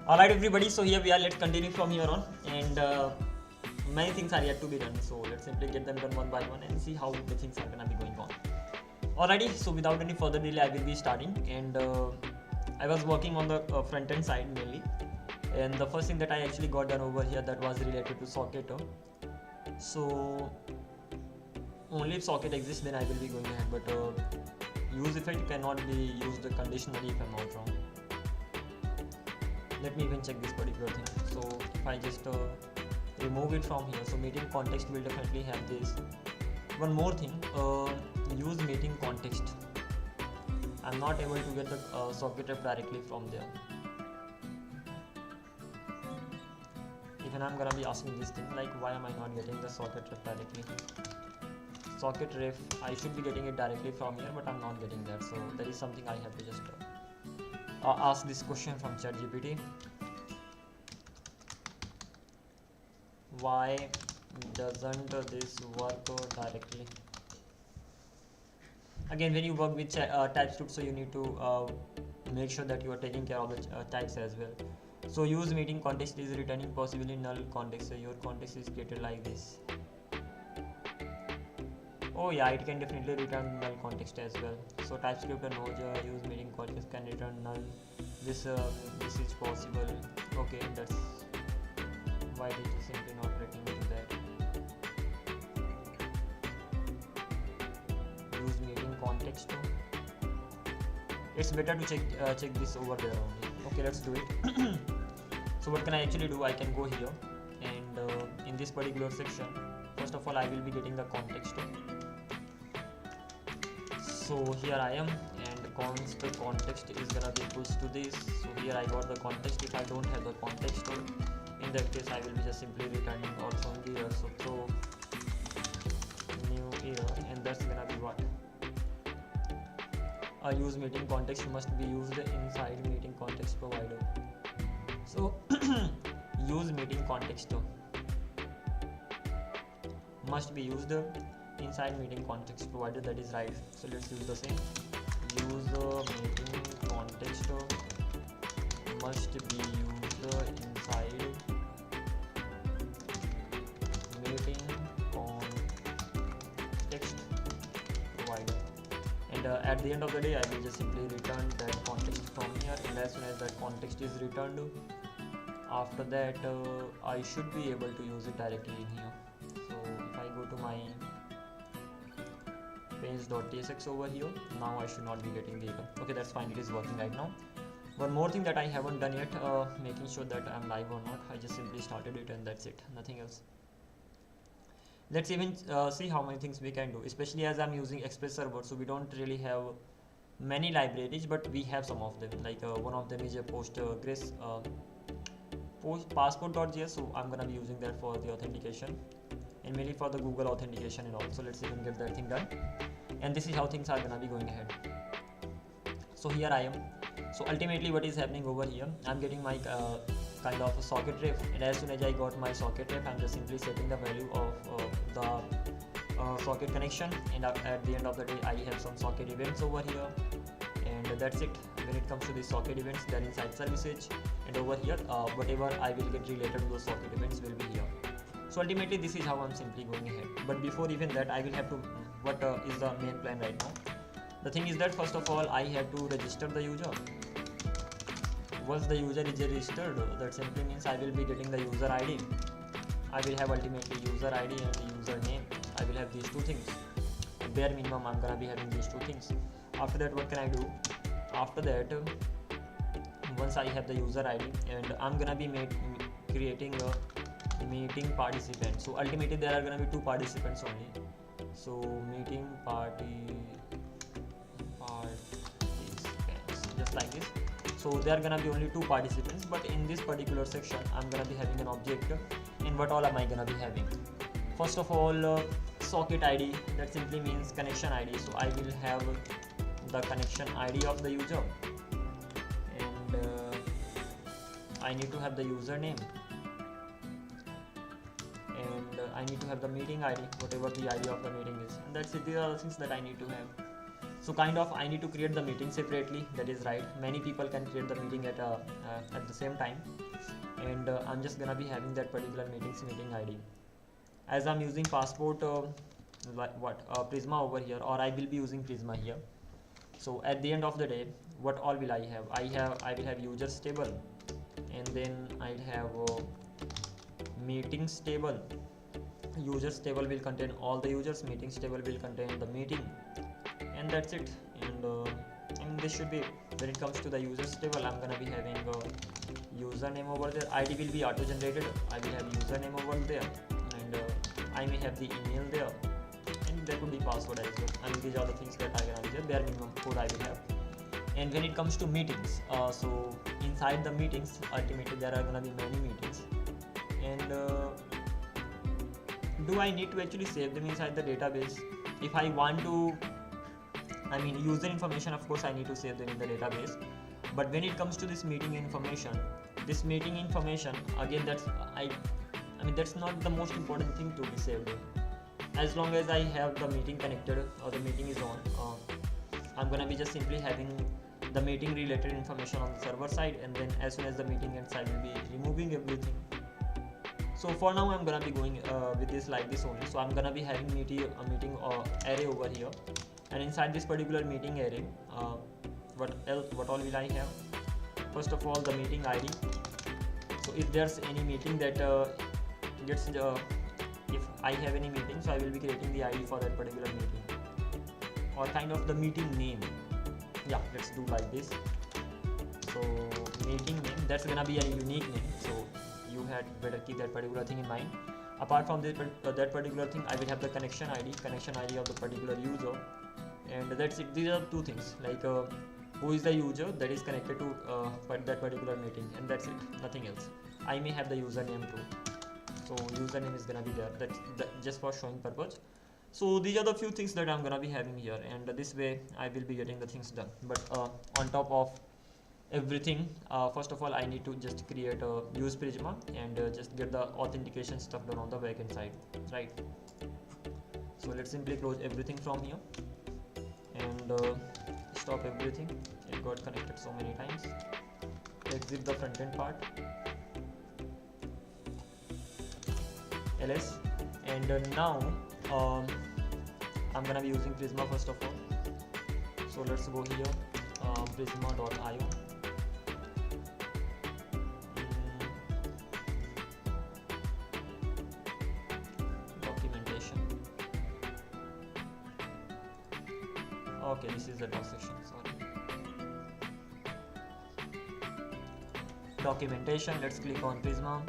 Alright everybody, so here we are, let's continue from here on, and many things are yet to be done, so let's simply get them done one by one and see how the things are gonna be going on. Alrighty, so without any further delay I will be starting, and I was working on the front end side mainly, and the first thing that I actually got done over here, that was related to socket. So only if socket exists then I will be going ahead, but use effect cannot be used conditionally if I'm not wrong. Let me even check this particular thing. So if I just remove it from here, so meeting context will definitely have this. One more thing, use meeting context. I'm not able to get the socket ref directly from there. Even I'm gonna be asking this thing like, why am I not getting the socket ref directly? Socket ref, I should be getting it directly from here, but I'm not getting that. So that is something I have to just ask this question from ChatGPT. Why doesn't this work directly? Again, when you work with TypeScript, so you need to make sure that you are taking care of the types as well. So use meeting context is returning possibly null context. So your context is created like this. Oh yeah, it can definitely return null context as well. So TypeScript and Node use meeting context can return null. This is possible. Okay, that's why it is simply not letting me do that. Use meeting context. It's better to check this over there only. Okay, let's do it. So what can I actually do? I can go here, and in this particular section, first of all I will be getting the context. So here I am, and const context is gonna be equals to this. So here I got the context. If I don't have the context, in that case I will be just simply returning also in the error. So throw new error, and that's gonna be what? Use meeting context must be used inside meeting context provider. So use meeting context must be used inside meeting context provider, that is right. So let's use the same. Use meeting context must be used inside meeting context provider, and at the end of the day I will just simply return that context from here, and as soon as that context is returned, after that I should be able to use it directly in here. So if I go to my page.tsx over here, now I should not be getting the error. Okay, that's fine, it is working right now. One more thing that I haven't done yet, making sure that I'm live or not. I just simply started it and that's it, nothing else. Let's even see how many things we can do, especially as I'm using Express server, so we don't really have many libraries, but we have some of them. Like one of them is a Postgres passport.js, so I'm gonna be using that for the authentication, and mainly for the Google authentication and all. So let's even get that thing done, and this is how things are gonna be going ahead. So here I am. So ultimately what is happening over here, I'm getting my kind of a socket ref, and as soon as I got my socket ref, I'm just simply setting the value of the socket connection, and at the end of the day I have some socket events over here, and that's it. When it comes to the socket events, they're inside services, and over here whatever I will get related to those socket events will be here. So ultimately this is how I'm simply going ahead. But before even that, I will have to, what is the main plan right now? The thing is that first of all I have to register the user. Once the user is registered, that simply means I will be getting the user ID. I will have ultimately user ID and the user name. I will have these two things. Bare minimum I'm gonna be having these two things. After that, what can I do? After that, once I have the user ID, and I'm gonna be creating a meeting participant. So ultimately there are gonna be two participants only. So meeting participants, just like this. So there are gonna be only two participants, but in this particular section I'm gonna be having an object, and what all am I gonna be having? First of all, socket ID, that simply means connection ID. So I will have the connection ID of the user, and I need to have the username, and I need to have the meeting ID, whatever the ID of the meeting is, and that's it. These are the things that I need to have. So kind of I need to create the meeting separately. That is right. Many people can create the meeting at the same time, and I'm just gonna be having that particular meeting ID. As I'm using passport Prisma over here, or I will be using Prisma here. So at the end of the day, what all will I have? I will have users table, and then I'll have meetings table. Users table will contain all the users. Meetings table will contain the meeting, and that's it. And this should be, when it comes to the users table, I'm gonna be having a username over there. ID will be auto generated. I will have username over there, and I may have the email there, and there could be password as well. I mean, these are the things that are gonna be there. Bare minimum code I will have. And when it comes to meetings, so inside the meetings, ultimately there are gonna be many meetings, and do I need to actually save them inside the database? If I want to, I mean, user information, of course I need to save them in the database. But when it comes to this meeting information again, that's not the most important thing to be saved. As long as I have the meeting connected or the meeting is on, I'm gonna be just simply having the meeting related information on the server side, and then as soon as the meeting ends, I will be removing everything. So for now I'm gonna be going with this like this only. So I'm gonna be having a meeting array over here, and inside this particular meeting array, what all will I have? First of all, the meeting ID. So if there's any meeting that if I have any meeting, so I will be creating the ID for that particular meeting, or kind of the meeting name. Yeah, let's do like this. So meeting name, that's gonna be a unique name, so you had better keep that particular thing in mind. Apart from that particular thing, I will have the connection ID of the particular user, and that's it. These are two things, like who is the user that is connected to that particular meeting, and that's it, nothing else. I may have the username too, so username is gonna be there. That's just for showing purpose. So these are the few things that I'm gonna be having here, and this way I will be getting the things done. But on top of everything, first of all I need to just create a use Prisma and just get the authentication stuff done on the backend side, right? So let's simply close everything from here and stop everything. It got connected so many times. Exit the front end part, ls, and now I'm gonna be using Prisma first of all. So let's go here, prisma.io. Documentation. Okay, this is the doc section, sorry. Documentation, let's click on Prisma.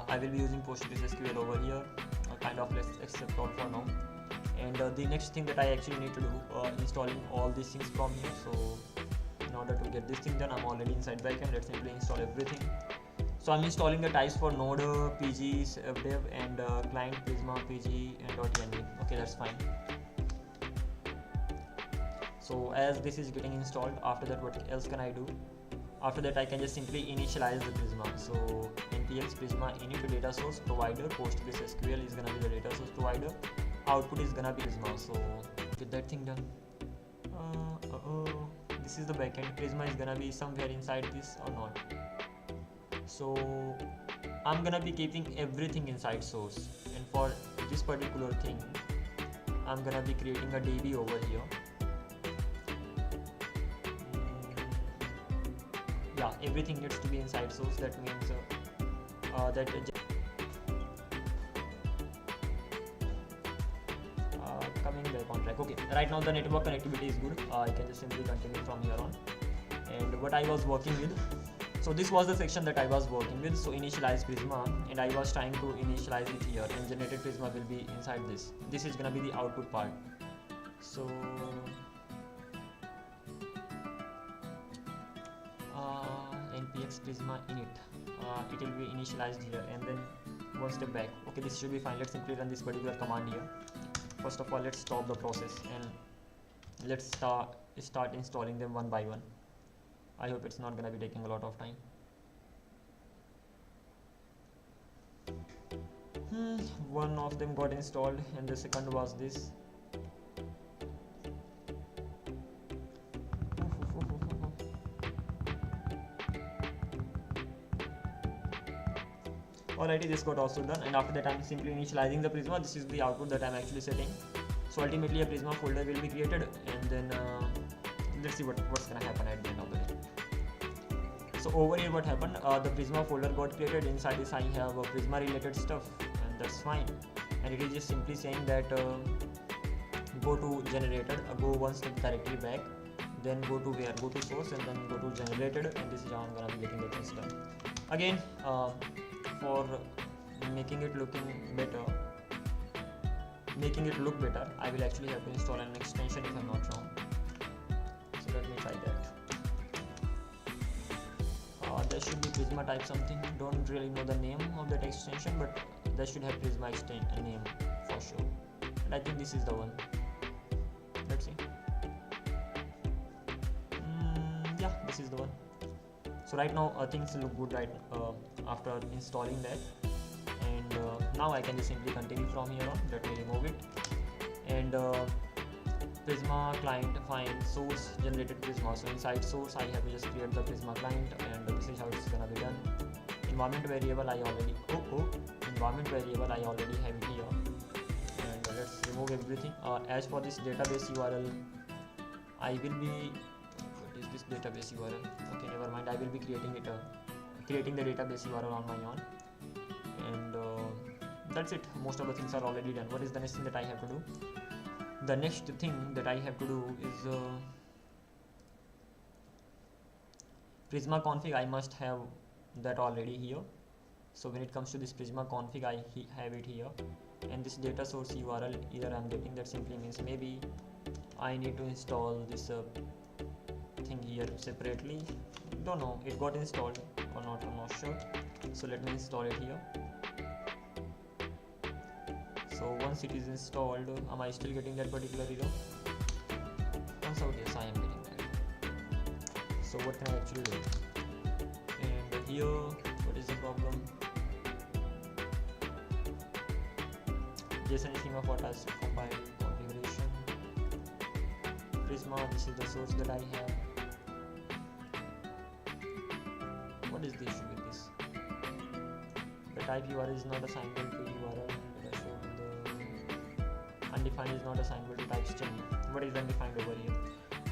I will be using PostgreSQL over here, kind of, let's accept all for now. And the next thing that I actually need to do, installing all these things from here. So in order to get this thing done, I'm already inside backend. Let's simply install everything. So I'm installing the types for Node, PG, WebDev, and client Prisma, PG, and .env. Okay, that's fine. So as this is getting installed, after that what else can I do? After that I can just simply initialize the Prisma. So npx Prisma init data source provider, PostgreSQL is gonna be the data source provider, output is gonna be Prisma. So get that thing done. This is the backend. Prisma is gonna be somewhere inside this or not. So I'm gonna be keeping everything inside source, and for this particular thing I'm gonna be creating a DB over here. Yeah, everything needs to be inside source. That means coming back on track. Okay, right now the network connectivity is good. I can just simply continue from here on. And what I was working with, so this was the section that I was working with. So initialize Prisma, and I was trying to initialize it here, and generated Prisma will be inside this. This is gonna be the output part. So npx Prisma init, it will be initialized here, and then one step back. Okay, this should be fine. Let's simply run this particular command here. First of all, let's stop the process and let's start installing them one by one. I hope it's not gonna be taking a lot of time. One of them got installed, and the second was this. Alrighty, this got also done, and after that I'm simply initializing the Prisma. This is the output that I'm actually setting. So ultimately a Prisma folder will be created, and then let's see what's gonna happen at the end of the day. So over here what happened, the Prisma folder got created. Inside this I have Prisma related stuff, and that's fine. And it is just simply saying that go to generated, go one step directly back, then go to where, go to source, and then go to generated, and this is how I'm gonna be getting the things done. Again, for making it look better, I will actually have to install an extension if I'm not wrong. So let me try that. There should be Prisma type something. Don't really know the name of that extension, but there should have Prisma name for sure. And I think this is the one. Let's see. Yeah, this is the one. So right now things look good right after installing that, and now I can just simply continue from here on. Let me remove it, and Prisma client find source generated Prisma. So inside source I have to just create the Prisma client, and this is how it's gonna be done. Environment variable I already environment variable I already have it here, and let's remove everything. As for this database URL, I will be, what is this database URL? Okay, never mind. I will be creating it, creating the database URL on my own, and that's it. Most of the things are already done. What is the next thing that I have to do? The next thing that I have to do is Prisma config. I must have that already here. So when it comes to this Prisma config, I have it here, and this data source URL either I'm getting, that simply means maybe I need to install this thing here separately. Don't know, it got installed or not, I'm not sure. So let me install it here. So once it is installed, am I still getting that particular error? Turns out yes, I am getting that. So what can I actually do? And here, what is the problem? JSON schema for task compile configuration. Prisma, this is the source that I have. What is the issue with this? The type URL is not assignable to URL. Undefined is not assignable to type string. What is undefined over here?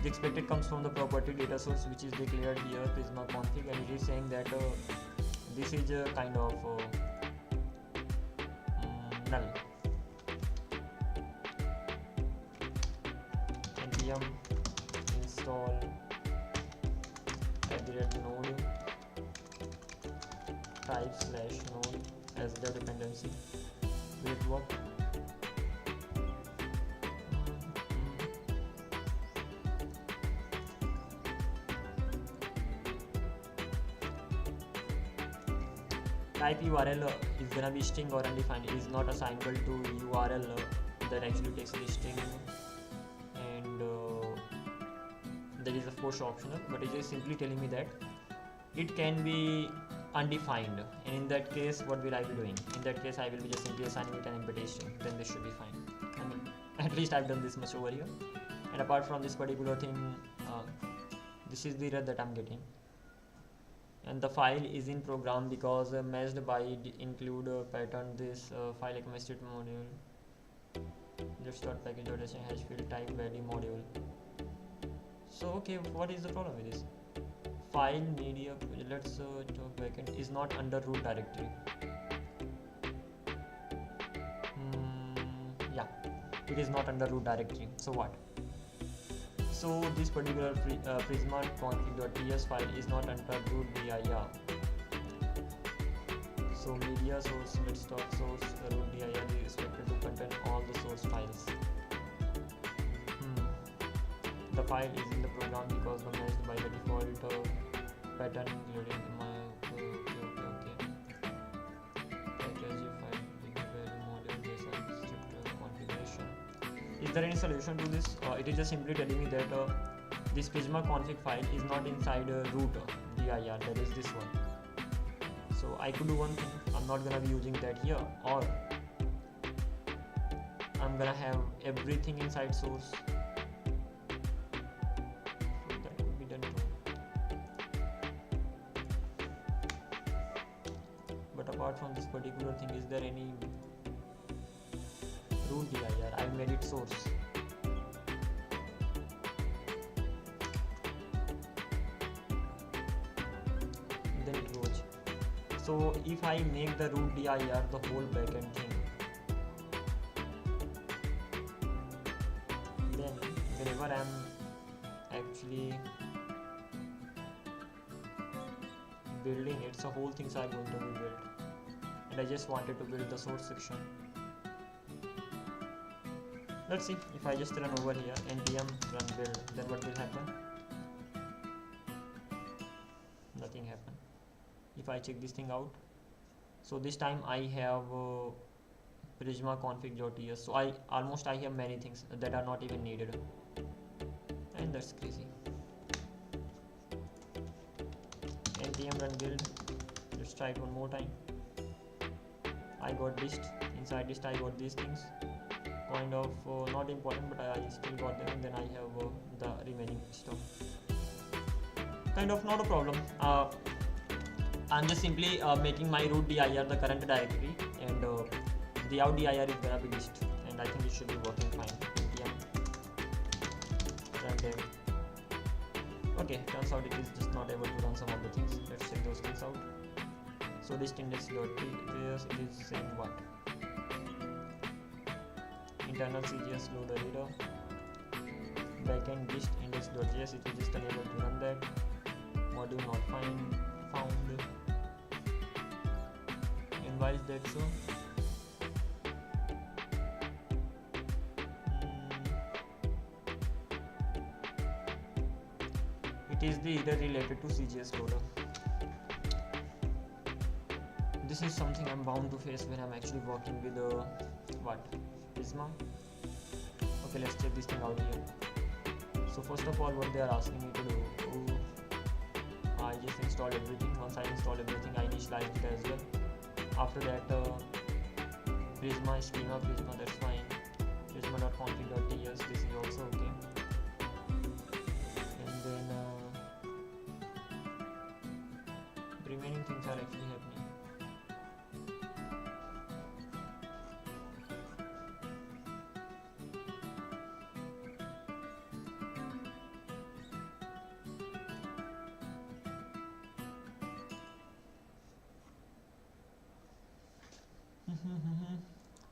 The expected comes from the property data source, which is declared here Prisma config, and it is saying that this is a kind of null. npm install @node type /node as the dependency. Will it work? Type URL is gonna be string or undefined. It is not assignable to URL that actually takes the string, and that is of course optional, but it is simply telling me that it can be undefined, and in that case what will I be doing? In that case I will be just simply assigning it an empty string. Then this should be fine. I mean, at least I've done this much over here. And apart from this particular thing, this is the error that I'm getting. And the file is in program because meshed by include pattern this file state module just package hash field type value module. So okay, what is the problem with this? File media, let's talk backend, is not under root directory. Yeah, it is not under root directory. So what? So this particular Prisma config.ts file is not under root dir. So media source, let's talk source root dir is expected to contain all the source files. The file is in the program because the meshed by the default pattern including my package file value module JSON script configuration. Is there any solution to this? It is just simply telling me that this Prisma config file is not inside root dir, that is this one. So I could do one thing. I'm not gonna be using that here, or I'm gonna have everything inside source. So that could be done too. But apart from this particular thing, is there any root dir? I made it source. Then it goes. So if I make the root dir the whole backend thing, then whenever I'm actually building it, so whole things are going to be built. And I just wanted to build the source section. Let's see, if I just run over here npm run build, then what will happen? Nothing happen. If I check this thing out, so this time I have prisma config.ts, so I have many things that are not even needed, and that's crazy. npm run build, let's try it one more time. I got list, inside list I got these things, kind of not important, but I still got them, and then I have the remaining stuff. Kind of not a problem. I'm just simply making my root dir the current directory, and the out dir is gonna be list, and I think it should be working fine. npm run dev. Okay, turns out it is just not able to run some of the things. Let's check those things out. So list index.js, it is saying what? Internal CGS load editor, backend list index.js, it is just unable to run that. Module not found. And why is that so? It is the error related to CGS loader. This is something I'm bound to face when I'm actually working with what? Prisma. Okay, let's check this thing out here. So first of all, what they are asking me to do, I just installed everything. Once I install everything, I initialized it as well. After that, Prisma, that's fine. Prisma.config.ts, this is also okay. And then remaining things are actually happening.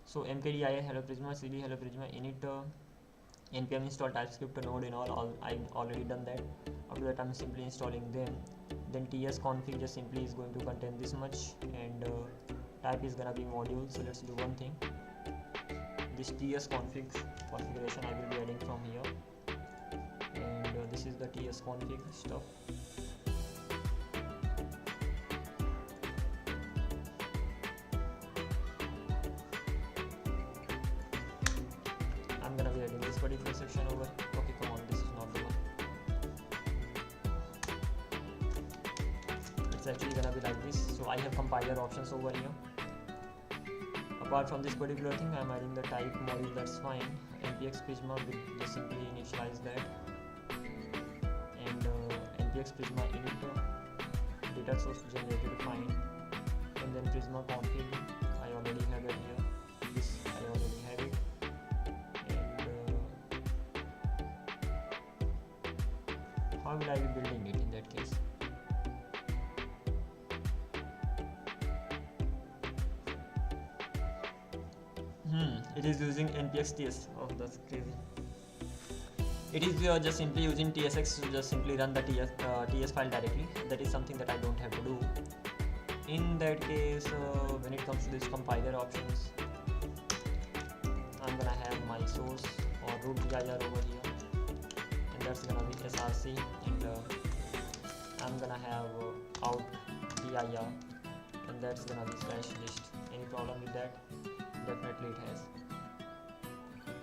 So mkdir hello prisma, cd hello prisma, init npm install typescript node and all I've already done that. After that I'm simply installing them. Then ts config just simply is going to contain this much, and type is gonna be module. So let's do one thing. This ts configuration I will be adding from here, and this is the ts config stuff. I'm gonna be adding this particular section over. Okay, come on, this is not the one. It's actually gonna be like this. So I have compiler options over here. Apart from this particular thing, I'm adding the type module, that's fine. npx prisma will just simply initialize that, and npx prisma init data source generated, fine. And then prisma config, I already have it here. This I already have it. How will I be building it in that case? It is using npx ts. Oh, that's crazy. It is just simply using tsx to just simply run the ts file directly. That is something that I don't have to do. In that case, when it comes to this compiler options, I'm gonna have my source or root dir over here, and that's gonna be src, and I'm gonna have out dir, and that's gonna be /list. Any problem with that? Definitely it has.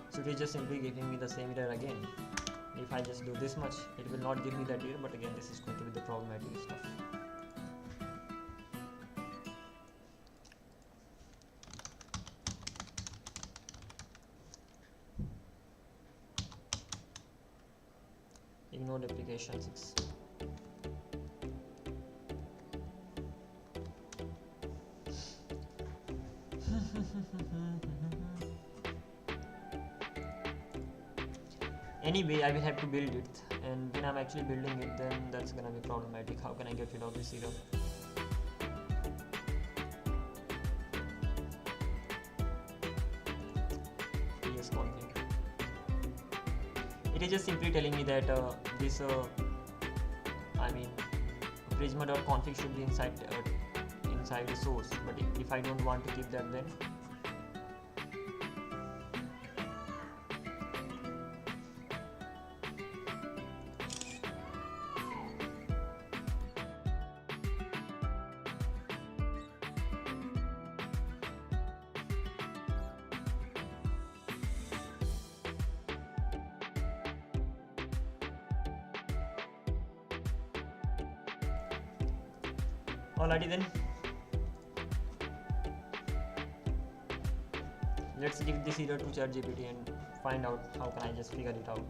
So it is just simply giving me the same error again. If I just do this much, it will not give me that error, but again this is going to be the problematic stuff. Ignore application 6. Anyway, I will have to build it, and when I'm actually building it, then that's gonna be problematic. How can I get rid of this error? Yes, config. It is just simply telling me that this prisma.config should be inside the source, but if I don't want to keep that, then alrighty then. Let's give this error to ChatGPT and find out how can I just figure it out.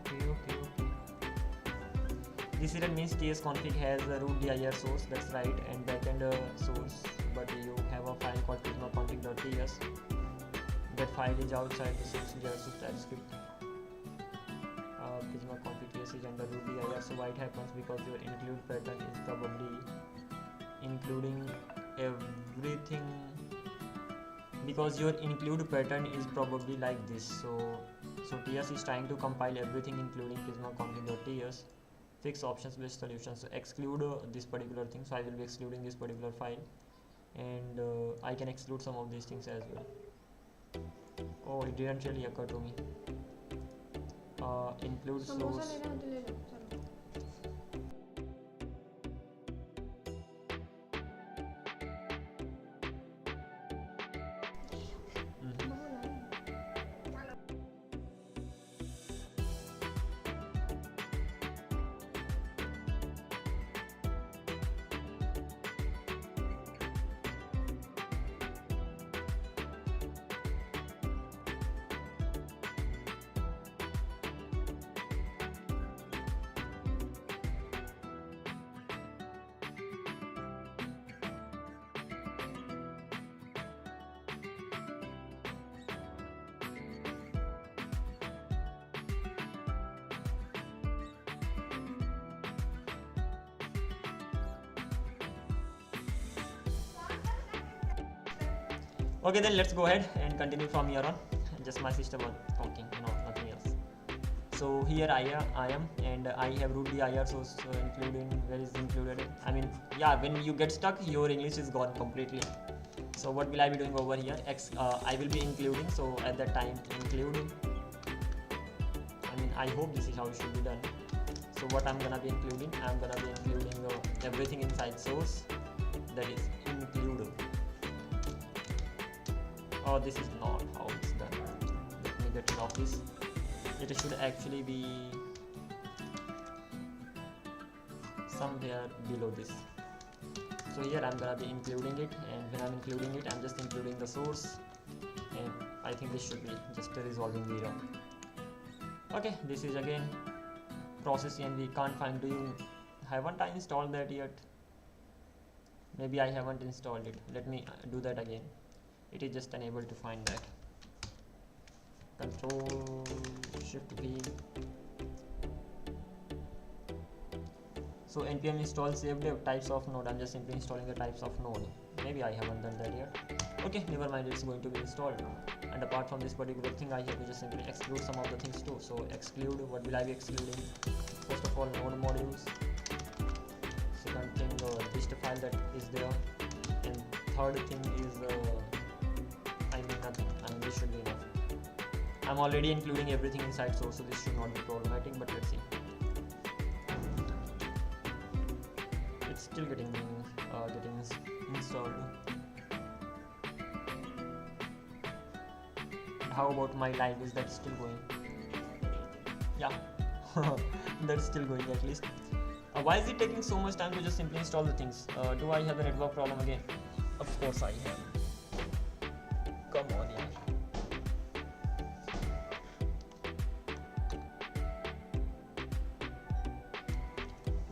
Okay. This error means tsconfig has a root dir source, that's right, and backend source, but you have a file called prisma.config.ts. That file is outside the source TypeScript. Prisma.config.ts is under root dir. So why it happens? Because your include pattern is probably including everything. Because your include pattern is probably like this. So TS is trying to compile everything including prisma.config.ts. Fix options based solutions. So exclude this particular thing. So I will be excluding this particular file, and I can exclude some of these things as well. Oh, it didn't really occur to me. Include source. Okay, then let's go ahead and continue from here on. Just my system was talking, nothing else. So here I am, and I have root dir source including where is included. I mean, yeah, when you get stuck, your English is gone completely. So what will I be doing over here? I will be including. So at that time, include. I mean, I hope this is how it should be done. So what I'm gonna be including? I'm gonna be including everything inside source. That is include. Oh, this is not how it's done. Let me get rid of this. It should actually be somewhere below this. So here I'm gonna be including it, and when I'm including it, I'm just including the source, and I think this should be just resolving the error. Okay, this is again process, and we can't find. Haven't I installed that yet? Maybe I haven't installed it. Let me do that again. It is just unable to find that. Control Shift V. So npm install WebDev types of node. I'm just simply installing the types of node. Maybe I haven't done that yet. Okay, never mind, it's going to be installed. And apart from this particular thing, I have to just simply exclude some of the things too. So exclude, what will I be excluding? First of all, node modules. Second thing, dist file that is there. And third thing is nothing. I mean, this should be enough. I'm already including everything inside source, so this should not be problematic, but let's see. It's still getting installed. How about my live? Is that still going? Yeah, that's still going at least. Why is it taking so much time to just simply install the things? Do I have a network problem again? Of course I have. Come on, yeah.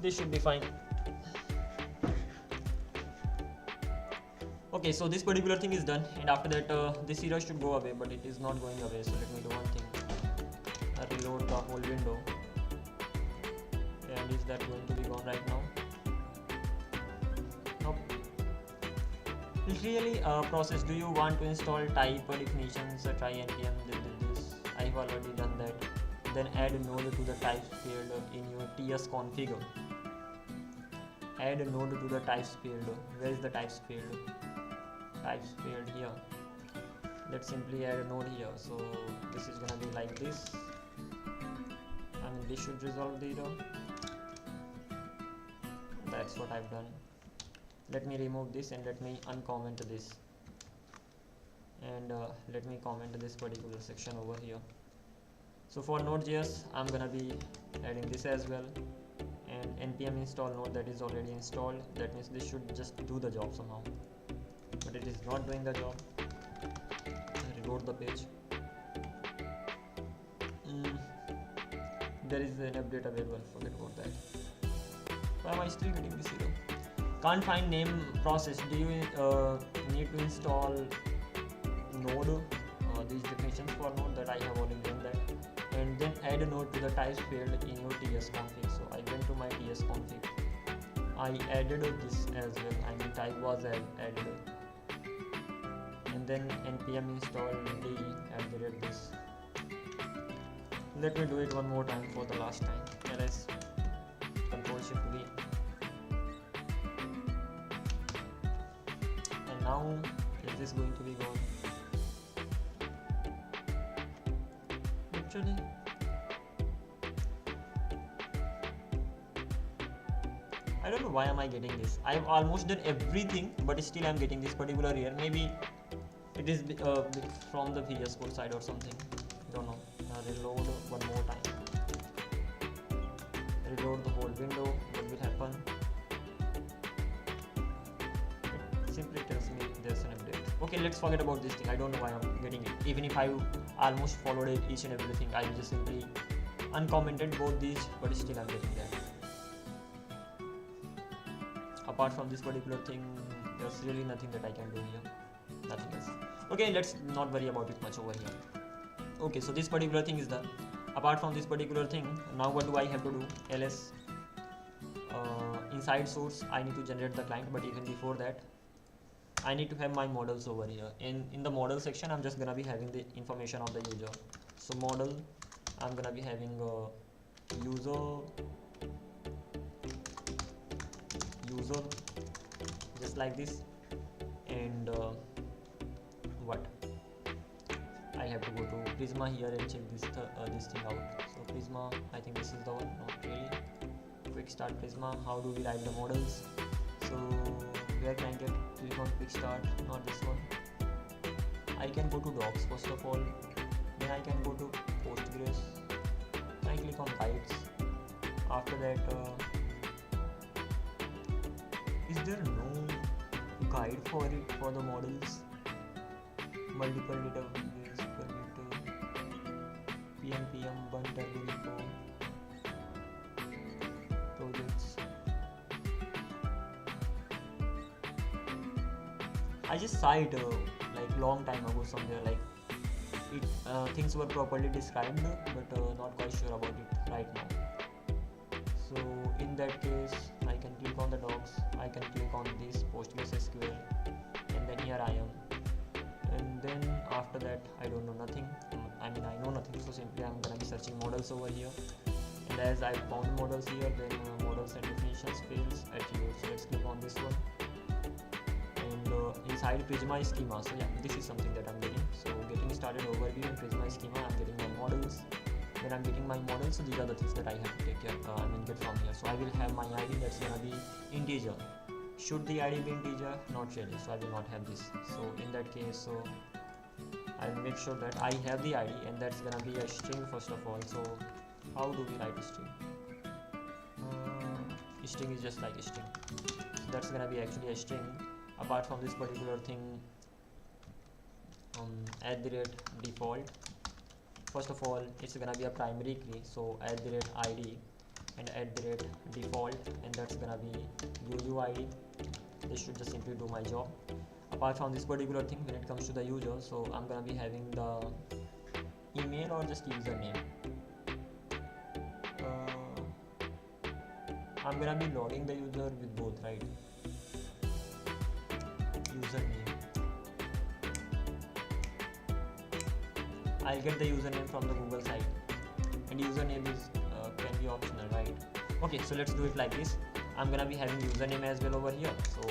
This should be fine. Okay, so this particular thing is done, and after that this error should go away, but it is not going away. So let me do one thing. I reload the whole window. And is that going to be gone right now? Nope. It's really a process. Do you want to install type or definitions? Try npm this. I have already done that. Then add a node to the types field in your ts config. Add a node to the types field. Where is the types field? Types field here. Let's simply add a node here. So this is gonna be like this. I mean, this should resolve the error. That's what I've done. Let me remove this and let me uncomment this, and let me comment this particular section over here. So for Node.js, I'm gonna be adding this as well, and npm install node, that is already installed. That means this should just do the job somehow, but it is not doing the job. Reload the page. There is an update available, forget about that. Why am I still getting this error? Can't find name process. Do you need to install node, these definitions for node? That I have already done that. And then add a node to the types field in your ts config. So I went to my ts config. I added this as well. I mean, type was added. And then npm install d@this. Let me do it one more time for the last time. ls Control Shift V. And now is this going to be gone? Actually, I don't know why am I getting this. I've almost done everything, but still I'm getting this particular error. Maybe it is from the VS Code side or something. Don't know. Reload one more time. Reload the whole window. What will happen? It simply tells me there's an update. Okay, let's forget about this thing. I don't know why I'm getting it. Even if I almost followed it, each and everything, I just simply uncommented both these, but still I'm getting that. Apart from this particular thing, there's really nothing that I can do here. Nothing else. Okay, let's not worry about it much over here. Okay, so this particular thing is done. Apart from this particular thing, now what do I have to do? ls inside source, I need to generate the client, but even before that, I need to have my models over here. In the model section, I'm just gonna be having the information of the user. So model, I'm gonna be having user, just like this, and what? I have to go to Prisma here and check this thing out. So Prisma, I think this is the one. Not really. Quick start Prisma. How do we write the models? So where can I get? Click on quick start. Not this one. I can go to docs first of all. Then I can go to Postgres. Then I click on guides. After that, is there no guide for it for the models? Multiple databases. npm bunter repo projects. I just saw it like long time ago somewhere, like it things were properly described, but not quite sure about it right now. So in that case, I can click on the docs, I can click on this PostgreSQL, and then here I am. And then after that, I don't know nothing. I mean, I know nothing, so simply I'm gonna be searching models over here. And as I found models here, then models and definitions fields attributes. So let's click on this one. And inside Prisma schema. So yeah, this is something that I'm getting. So getting started overview in Prisma schema, I'm getting my models. When I'm getting my models, so these are the things that I have to take care. Get from here. So I will have my ID that's gonna be integer. Should the ID be integer? Not really, so I will not have this. So in that case, so I'll make sure that I have the ID, and that's gonna be a string first of all. So how do we write a string? String is just like a string. So that's gonna be actually a string. Apart from this particular thing, @default. First of all, it's gonna be a primary key. So @id. and @default, and that's gonna be UUID. This should just simply do my job. Apart from this particular thing, when it comes to the user, so I'm gonna be having the email or just username. I'm gonna be logging the user with both, right? Username. I'll get the username from the Google site, and username is can be optional, right? Okay, so let's do it like this. I'm gonna be having username as well over here. So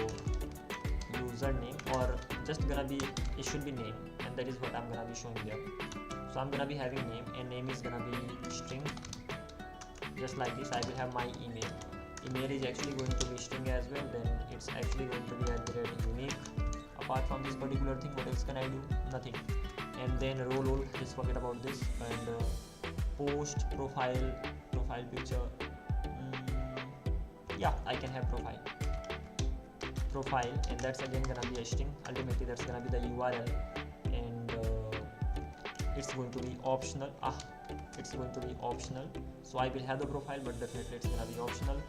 username, or just gonna be, it should be name, and that is what I'm gonna be showing here. So I'm gonna be having name, and name is gonna be string, just like this. I will have my email. Email is actually going to be string as well. Then it's actually going to be @unique. Apart from this particular thing, what else can I do? Nothing. And then role, just forget about this. And post, profile picture. Yeah, I can have profile, and that's again gonna be a string. Ultimately, that's gonna be the URL, and it's going to be optional. It's going to be optional. So I will have the profile, but definitely it's gonna be optional,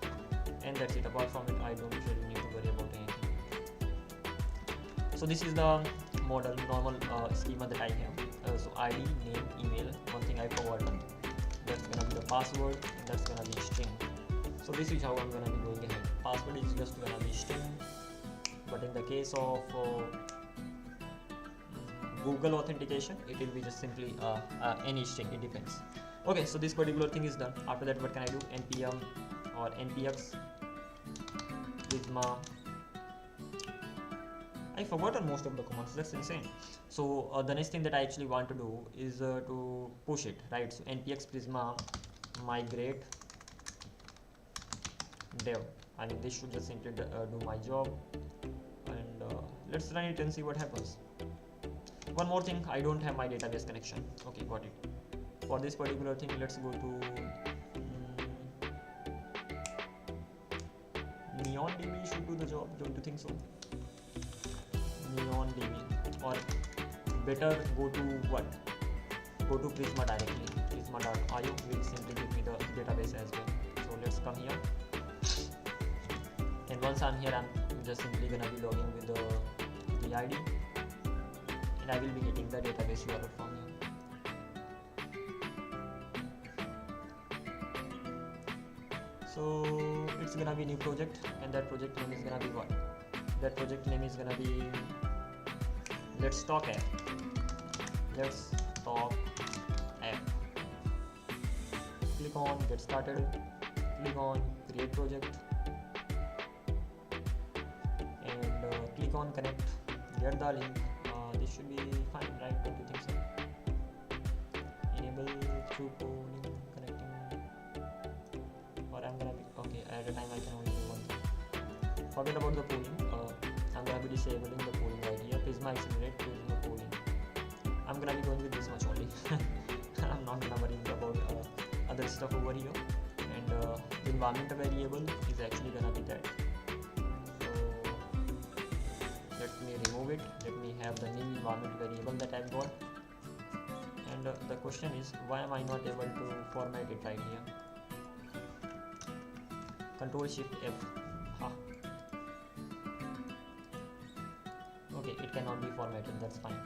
and that's it. Apart from it, I don't really need to worry about anything. So this is the normal schema that I have. So ID, name, email. One thing I forgotten. That's gonna be the password, and that's gonna be string. So this is how I'm gonna be going ahead. Password is just gonna be string, but in the case of Google authentication, it will be just simply any string. It depends. Okay, so this particular thing is done. After that, what can I do? npm or npx prisma. I forgot most of the commands. That's insane. So the next thing that I actually want to do is to push it, right? So npx prisma migrate dev. I mean, this should just simply do my job, and let's run it and see what happens. One more thing, I don't have my database connection. Okay, got it. For this particular thing, let's go to NeonDB should do the job, don't you think so? NeonDB, or better go to what? Go to Prisma directly. Prisma.io will simply give me the database as well. So let's come here, and once I'm here, I'm just simply gonna be logging with the ID, and I will be getting the database URL from here. So it's gonna be new project, and that project name is gonna be what? That project name is gonna be Let's Talk App. Let's Talk App. Click on Get Started. Click on Create Project, and click on Connect. Get the link. This should be fine, right? Don't you think so? Enable through polling connecting. Or I'm gonna be okay. At a time, I can only do one thing. Forget about the polling. I'm gonna be disabling the polling right here. Prisma accelerate, Prisma polling. I'm gonna be going with this much only. I'm not gonna worry about other stuff over here. And the environment variable is actually gonna be that. So let me remove it. Let me have the new environment variable that I've got. And the question is, why am I not able to format it right here? Control Shift F. Okay, it cannot be formatted. That's fine.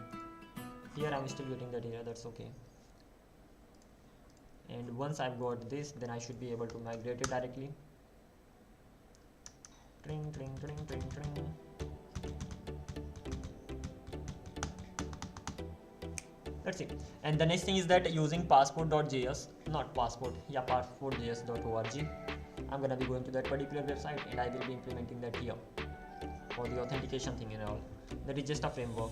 Here I'm still getting that error. That's okay. And once I've got this, then I should be able to migrate it directly. Tring, tring, tring, tring, tring. That's it. And the next thing is that using passport.js, not passport, yeah, passportjs.org, I'm gonna be going to that particular website, and I will be implementing that here for the authentication thing and all. That is just a framework,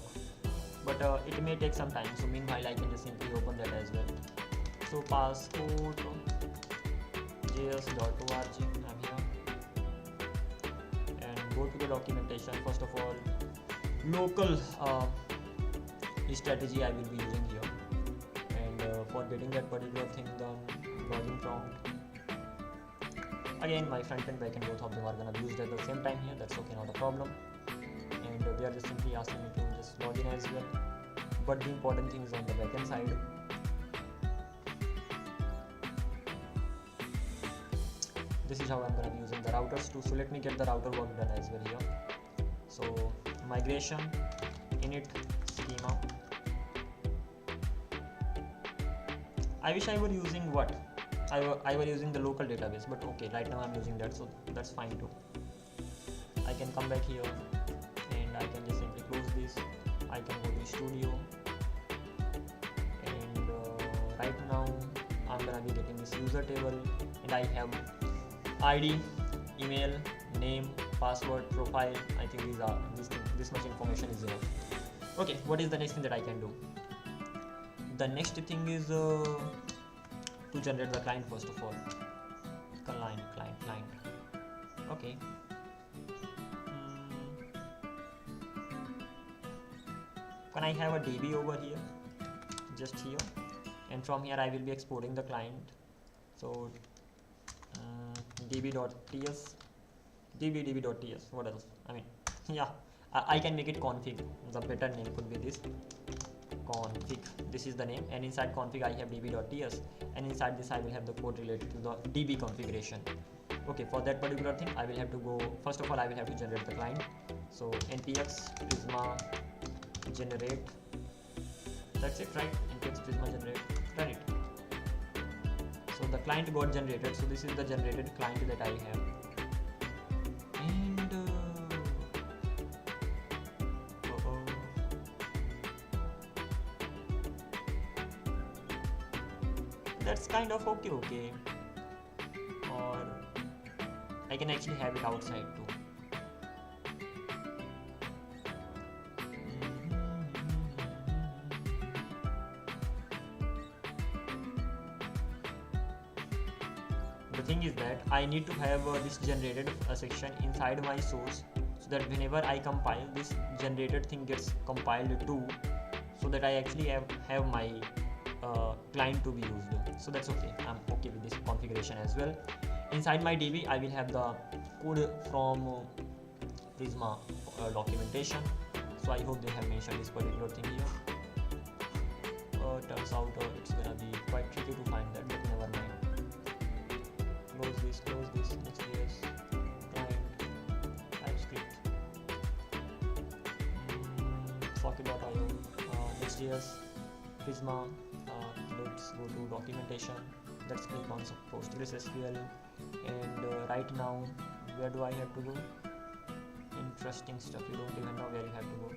but it may take some time. So meanwhile, I can just simply open that as well. So passport.js.org, I'm here, and go to the documentation. First of all, local strategy I will be using here, and for getting that particular thing done, login prompt. Again, my front and back end, both of them are gonna be used at the same time here. That's okay, not a problem. And they are just simply asking me to just log in as well. But the important thing is on the backend side. this is how I'm gonna be using the routers too. So let me get the router work done as well here. So migration init schema. I wish I were using what? I were using the local database, but okay, right now I'm using that, so that's fine too. I can come back here and I can just simply close this. I can go to studio, and right now I'm gonna be getting this user table, and I have ID, email, name, password, profile. I think this much information is enough. Okay, what is the next thing that I can do? The next thing is to generate the client first of all. Client. Okay. Can I have a DB over here? Just here. And from here I will be exporting the client. So db.ts, db.ts. What else? I mean, yeah, I can make it config. The better name could be this. Config. This is the name, and inside config I have db.ts, and inside this I will have the code related to the db configuration. Okay, for that particular thing I will have to go, first of all I will have to generate the client. So npx prisma generate, that's it, right? Npx prisma generate, run it. So the client got generated, so this is the generated client that I have. And that's kind of okay, or I can actually have it outside too. The thing is that I need to have this generated section inside my source, so that whenever I compile, this generated thing gets compiled too, so that I actually have my client to be used. So that's okay. I'm okay with this configuration as well. Inside my DB I will have the code from Prisma documentation. So I hope they have mentioned this particular thing here. Turns out it's gonna be quite tricky to find that, but never mind. Close this, Next.js, client, TypeScript, Socket.io, Next.js, Prisma. Let's go to documentation. Let's click on PostgreSQL, and right now where do I have to go? Interesting stuff. You don't even know where you have to go.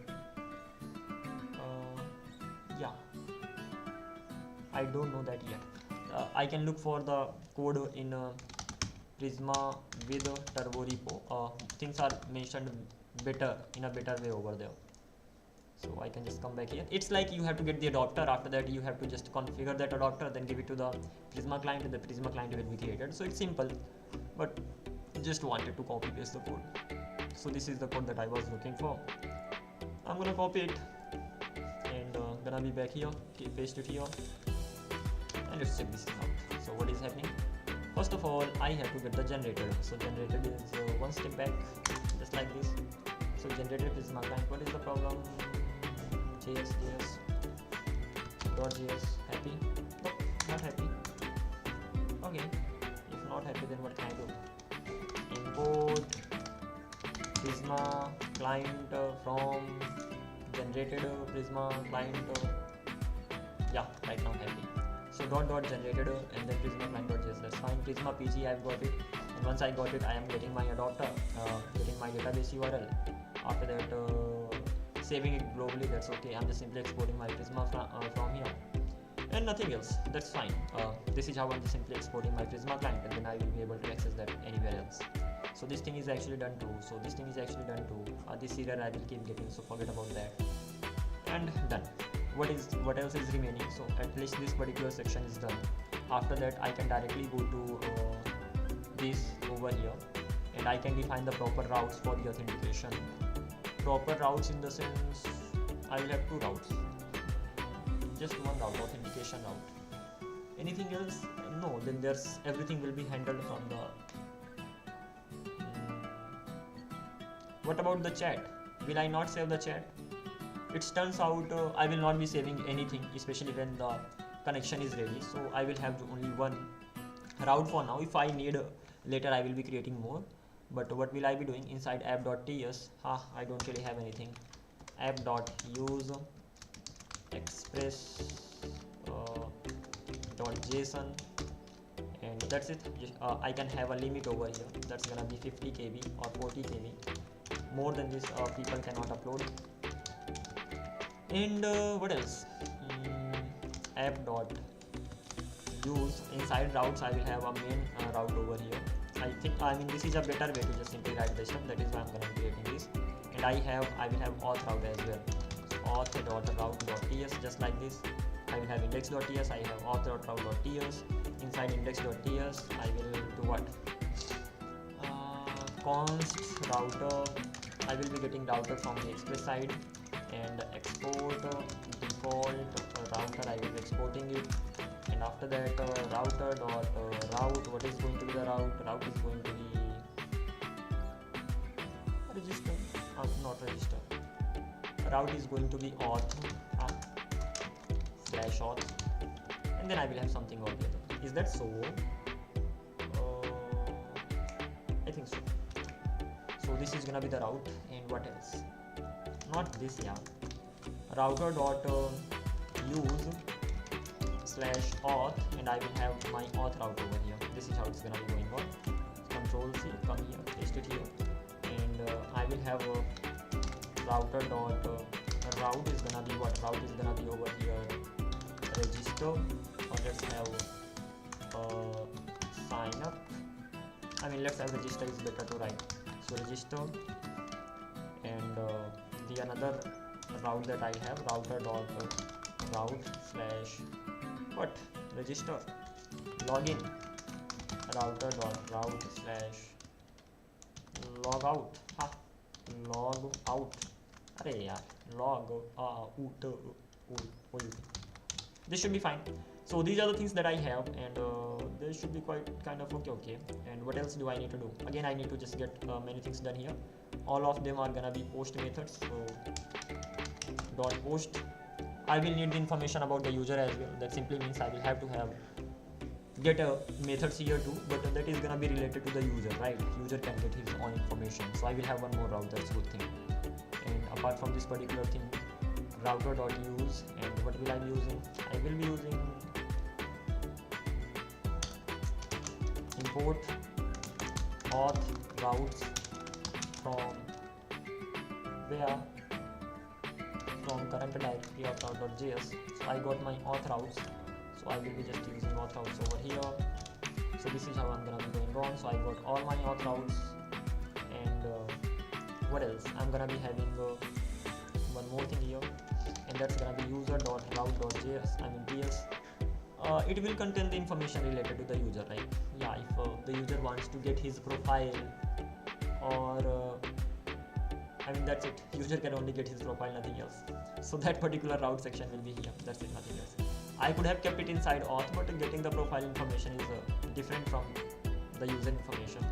Yeah, I don't know that yet. I can look for the code in Prisma with Turbo repo. Things are mentioned better in a better way over there. So I can just come back here. It's like you have to get the adapter. After that you have to just configure that adapter, then give it to the Prisma client, and the Prisma client will be created. So it's simple, but just wanted to copy paste the code. So this is the code that I was looking for. I'm gonna copy it and gonna be back here, paste it here, and let's check this out. So what is happening? First of all, I have to get the generator. So generated is one step back, just like this. So generated Prisma client. What is the problem? JS, happy? Nope, not happy. Okay, if not happy, then what can I do? Import Prisma client from generated Prisma client. Yeah, right now happy. So dot generated and then Prisma client.js. That's fine. Prisma PG, I've got it. And once I got it, I am getting my adapter, getting my database URL. After that, saving it globally, that's okay. I'm just simply exporting my Prisma from here, and nothing else. That's fine. This is how I'm just simply exporting my Prisma client, and then I will be able to access that anywhere else. So this thing is actually done too. This error I will keep getting, so forget about that. And done. What else is remaining? So at least this particular section is done. After that, I can directly go to this over here, and I can define the proper routes for the authentication. Proper routes in the sense, I will have two routes. Just one route, authentication route. Anything else? No. Then there's everything will be handled from the. What about the chat? Will I not save the chat? It turns out I will not be saving anything, especially when the connection is ready. So I will have only one route for now. If I need Later I will be creating more, but what will I be doing inside app.ts? I don't really have anything. App.use express .json, and that's it. I can have a limit over here, that's gonna be 50 KB or 40 KB. More than this people cannot upload. And what else? App.use inside routes, I will have a main route over here. I mean this is a better way to just simply write the stuff. That is why I'm gonna be creating this. And I will have auth route as well. So auth.route.ts, just like this. I will have index.ts, I have auth.route.ts. Inside index.ts I will do what? Const router. I will be getting router from the express side, and export default router, I will be exporting it. And after that router.route, what is going to be the route? Route is going to be register, not register. Route is going to be auth /auth, and then I will have something or the other. Is that so? I think so. So this is gonna be the route, and what else? Not this, yeah. Router.use /auth, and I will have my auth route over here. This is how it's gonna be going on. Control C, come here, paste it here, and I will have router.route is gonna be what? Route is gonna be over here. Register, or let's have sign up. I mean, let's have register is better to write. So register, and the another route that I have, router.route / what? Register, login, router.route / logout. Log out. Arey yaar, log out. This should be fine. So these are the things that I have, and this should be quite kind of okay. And what else do I need to do? Again, I need to just get many things done here. All of them are gonna be post methods. So .post, I will need the information about the user as well. That simply means I will have to get methods here too, but that is gonna be related to the user, right? User can get his own information. So I will have one more route. That's a good thing. And apart from this particular thing, router.use, and what will I be using? I will be using import auth routes from where? From current directory of route.js. So I got my auth routes, so I will be just using auth routes over here. So this is how I'm gonna be going on. So I got all my auth routes, and what else? I'm gonna be having one more thing here, and that's gonna be user.route.js. I mean ts. It will contain the information related to the user, right? Yeah, if the user wants to get his profile, or I mean that's it. User can only get his profile, nothing else. So that particular route section will be here. That's it, nothing else. I could have kept it inside auth, but getting the profile information is different from the user information.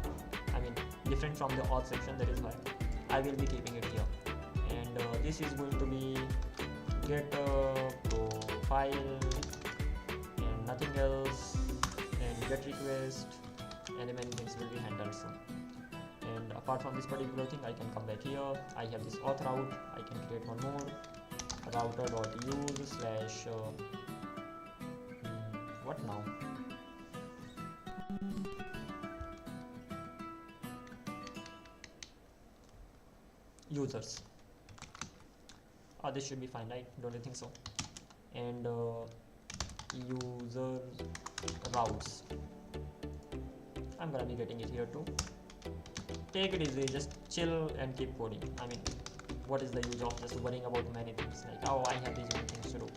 I mean different from the auth section. That is why I will be keeping it here. And this is going to be get profile and nothing else, and get request, and many things will be handled soon. And apart from this particular thing, I can come back here. I have this auth route. I can create one more, router.use / what now? Users. This should be fine, right? Don't you think so? And user routes, I'm gonna be getting it here too. Take it easy, just chill and keep coding. I mean, what is the use of just worrying about many things like, oh, I have these many things to do.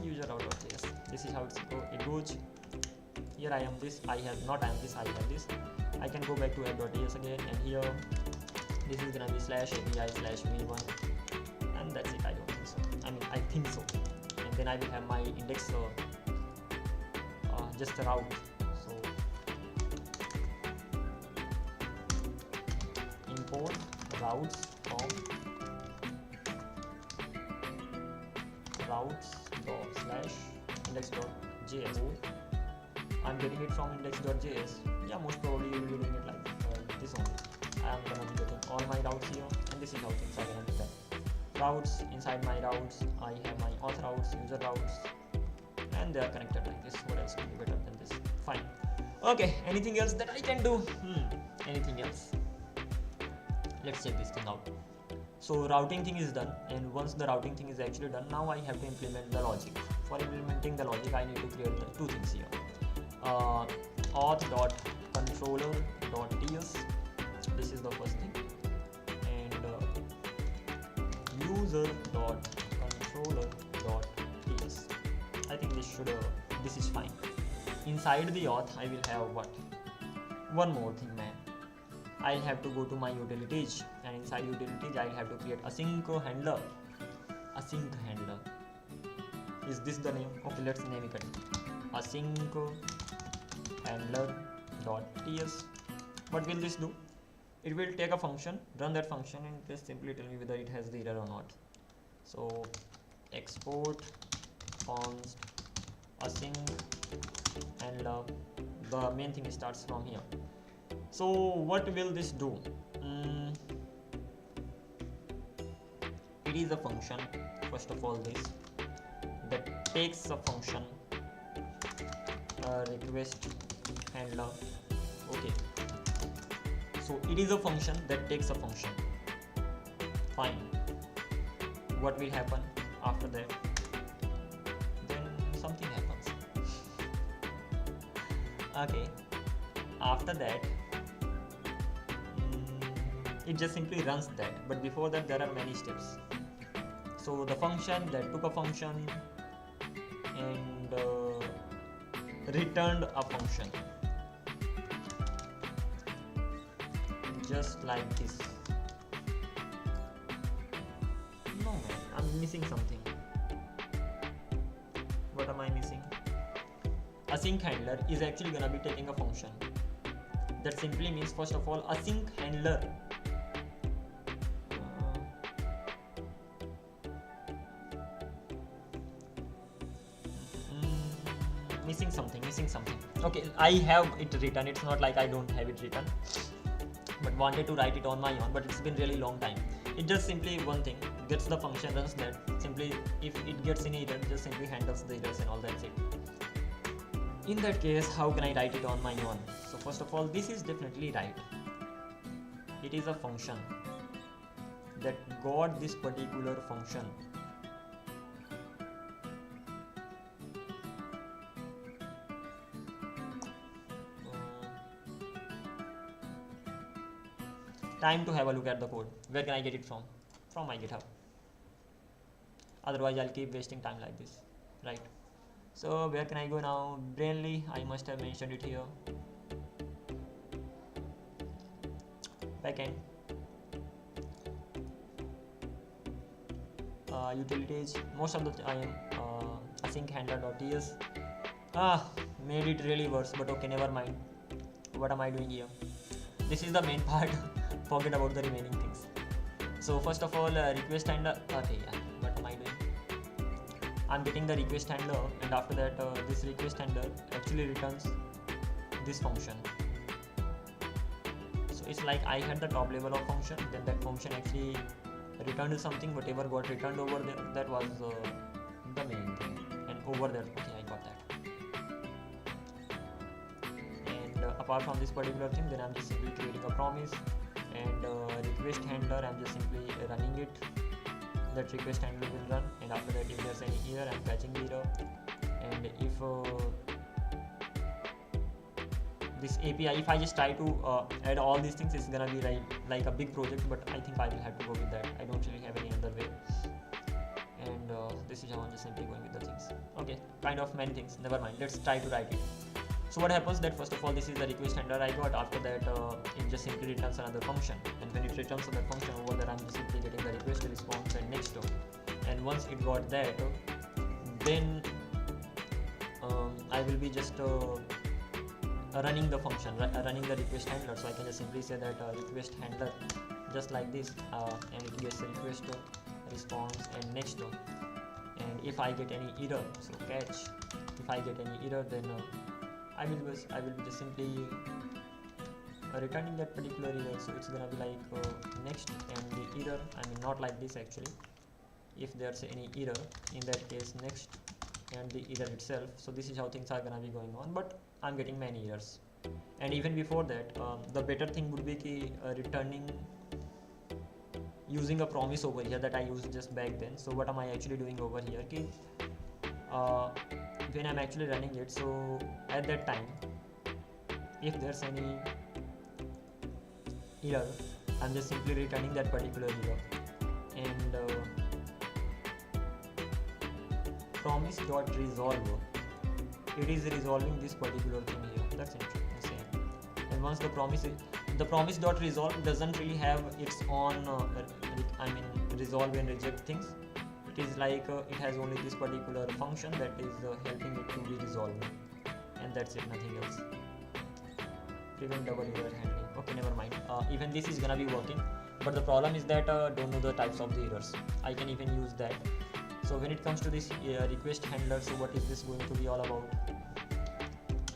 User route.js. This is how it goes. Here I am this, I have this. I can go back to app.js again, and here this is gonna be /API/v1, and that's it. I don't think so. I mean, I think so. And then I will have my index, just a route. So import routes from routes/index.js. I'm getting it from index.js. Yeah, most probably you will be doing it like this only. I'm gonna be getting all my routes here, and this is how things are gonna be done. Routes, inside my routes, I have my auth routes, user routes, and they are connected like this. What else could be better than this? Fine. Okay, anything else that I can do? Anything else? Let's check this thing out. So routing thing is done, and once the routing thing is actually done, now I have to implement the logic. For implementing the logic, I need to create the two things here. Auth.controller.ts, this is the first thing, and user.controller.ts. I think this is fine. Inside the auth, I will have what? One more thing, man. I'll have to go to my utilities, and inside utilities I'll have to create async handler. Async handler. Is this the name? Okay, let's name it. Async handler.ts. What will this do? It will take a function, run that function, and just simply tell me whether it has the error or not. So export const async handler. The main thing starts from here. So what will this do? It is a function, first of all, this that takes a function, request handler. Okay, so it is a function that takes a function. Fine. What will happen after that? Then something happens. Okay, after that it just simply runs that, but before that there are many steps. So the function that took a function and returned a function, just like this. No man, I'm missing something. What am I missing? Async handler is actually gonna be taking a function. That simply means, first of all, async handler missing something. Okay, I have it written. It's not like I don't have it written, but wanted to write it on my own, but it's been really long time. It just simply one thing, gets the function, runs that. Simply if it gets any error, just simply handles the errors and all, that's it. In that case, how can I write it on my own? So first of all, this is definitely right. It is a function that got this particular function. Time to have a look at the code. Where can I get it from? From my GitHub. Otherwise, I'll keep wasting time like this, right? So where can I go now? Brainly, I must have mentioned it here. Backend. Utilities. Most of the time, async handler.ts. Made it really worse, but okay, never mind. What am I doing here? This is the main part. Forget about the remaining things. So first of all, request handler. Okay, yeah. What am I doing? I'm getting the request handler, and after that, this request handler actually returns this function. So it's like I had the top level of function, then that function actually returned something. Whatever got returned over there, that was the main thing. And over there, okay, I got that. And apart from this particular thing, then I'm just simply creating a promise. And request handler, I'm just simply running it. That request handler will run, and after that, if there's any error, I'm catching the error. And if this API, if I just try to add all these things, it's gonna be like a big project, but I think I will have to go with that. I don't really have any other way. And this is how I'm just simply going with the things. Okay, kind of many things, never mind, let's try to write it. So what happens that first of all, this is the request handler I got. After that, it just simply returns another function, and when it returns another function over there, I'm just simply getting the request response and next to. And once it got that, then I will be just running the function, running the request handler. So I can just simply say that request handler, just like this, and it gets the request response and next to. And if I get any error, so catch. If I get any error, then I will be just simply returning that particular error. So it's gonna be like next and the error, I mean not like this actually. If there's any error, in that case next and the error itself. So this is how things are gonna be going on, but I'm getting many errors. And even before that, the better thing would be returning using a promise over here that I used just back then. So what am I actually doing over here? When I'm actually running it, so at that time, if there's any error, I'm just simply returning that particular error, and promise.resolve, it is resolving this particular thing here. That's insane. And once the promise.resolve doesn't really have its own resolve and reject things. It is like it has only this particular function that is helping it to be resolved, and that's it, nothing else. Prevent double error handling. Okay, never mind. Even this is gonna be working, but the problem is that don't know the types of the errors. I can even use that. So when it comes to this request handler, so what is this going to be all about?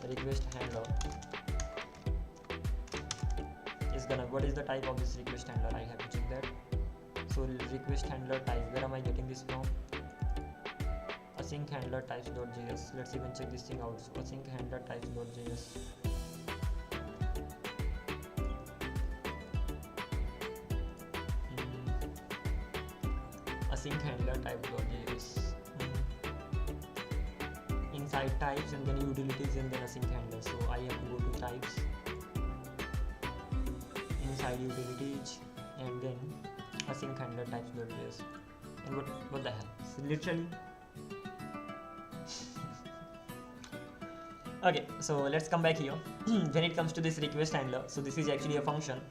The request handler is gonna, what is the type of this request handler? I have to check that. So request handler type, where am I getting this from? Async handler types.js. Let's even check this thing out. So async handler types.js. Async handler type.js. Inside types and then utilities and then async handler. So I have to go to types, inside utilities, and then async handler types.js. And what the hell? So literally. Okay, so let's come back here. When it comes to this request handler, so this is actually a function,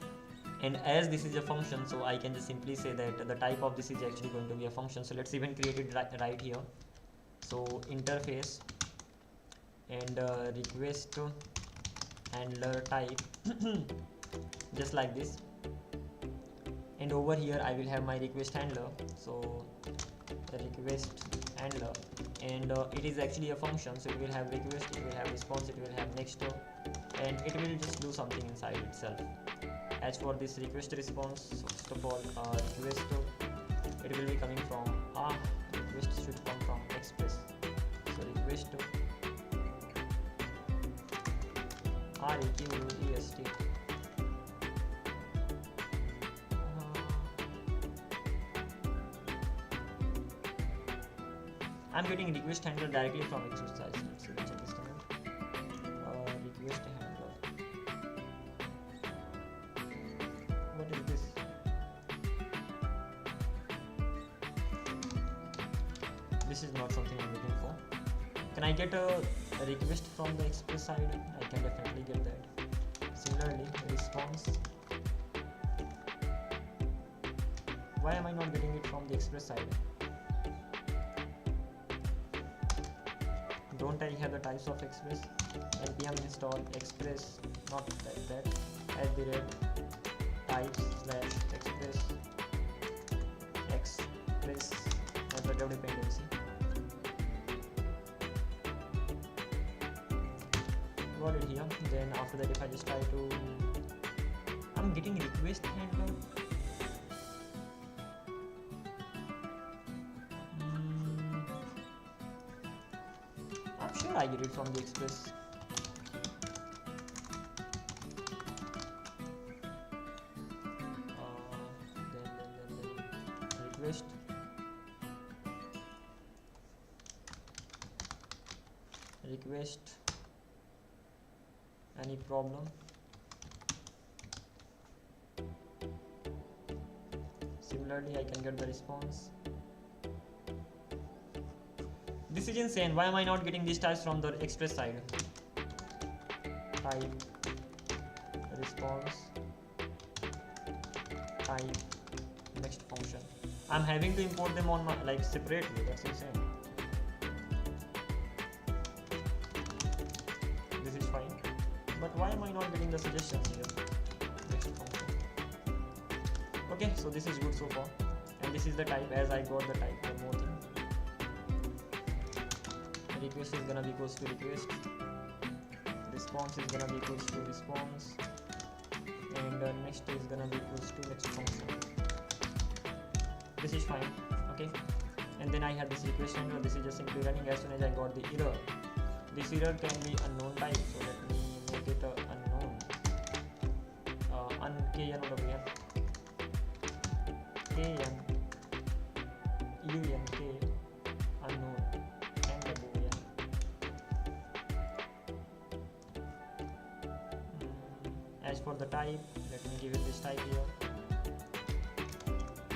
and as this is a function, so I can just simply say that the type of this is actually going to be a function. So let's even create it right here. So interface and request handler type just like this, and over here I will have my request handler. So the request handler, and it is actually a function, so it will have request, it will have response, it will have next, and it will just do something inside itself. As for this request response, so first of all, request, it will be coming from request should come from express. So request request. I'm getting request handler directly from exercise. Let's see, check this thing out. Request handler. What is this? This is not something I'm looking for. Can I get a request from the express side? I can definitely get that. Similarly, response. Why am I not getting it from the express side? Don't I have the types of express? npm install express, not like that, @types/express WebDev dependency. Got it here. Then after that, if I just try to, I'm getting request handler. I'm sure I get it from the express. Then request. Any problem? Similarly, I can get the response. This is insane. Why am I not getting these types from the express side? Type, response, type, next function. I'm having to import them on my separately. That's insane. This is fine, but why am I not getting the suggestions here? Next function. Okay, so this is good so far, and this is the type. As I got the type, one more thing. Request is gonna be equals to request. response is gonna be equals to response, and next is gonna be equals to next function. This is fine, okay. And then I have this request handler. This is just simply running as soon as I got the error. This error can be unknown type, so let me make it unknown. KN UNK unknown and WN. As for the type, let me give it this type here.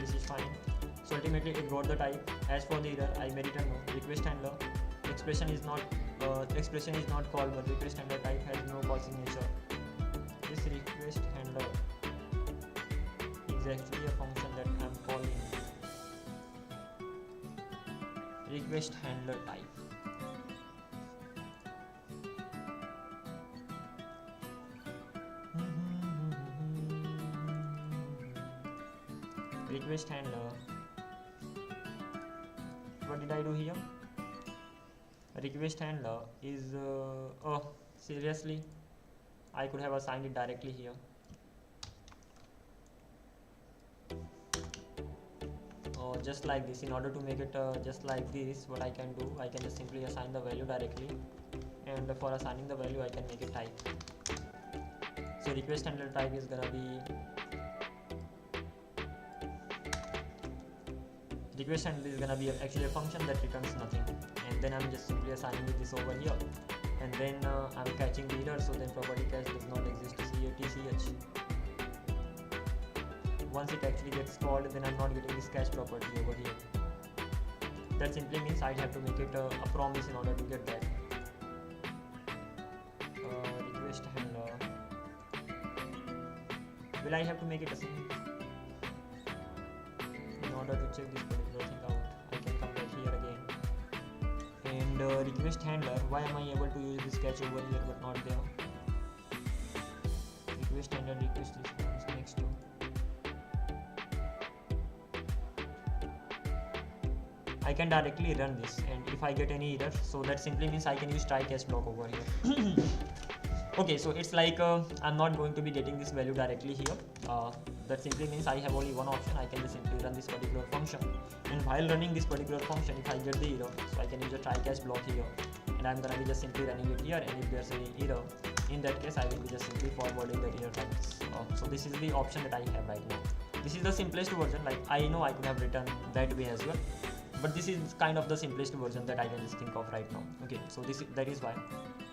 This is fine. So ultimately it got the type. As for the error, I made it unknown. Request handler, expression is not called, but request handler type has no call signature. This request handler is actually a function that I'm calling request handler type. Request handler. What did I do here? Request handler is oh seriously, I could have assigned it directly here. Oh, just like this. In order to make it just like this, what I can do, I can just simply assign the value directly, and for assigning the value I can make it type. So request handler type is gonna be request handler is gonna be actually a function that returns nothing, and then I'm just simply assigning it this over here, and then I'm catching the error. So then property catch does not exist, CATCH. Once it actually gets called, then I'm not getting this catch property over here. That simply means I have to make it a promise in order to get that. Request handler. Will I have to make it a single? In order to check this particular thing out, I can come back here again. And request handler, why am I able to use this catch over here but not there? Request handler request response next to. I can directly run this, and if I get any error, so that simply means I can use try catch block over here. Okay, so it's like I'm not going to be getting this value directly here. That simply means I have only one option. I can just simply run this particular function, and while running this particular function, if I get the error, so I can use a try catch block here, and I'm gonna be just simply running it here, and if there's any error, in that case I will be just simply forwarding that error like this. So this is the option that I have right now. This is the simplest version. Like, I know I could have written that way as well, but this is kind of the simplest version that I can just think of right now. Okay, so that is why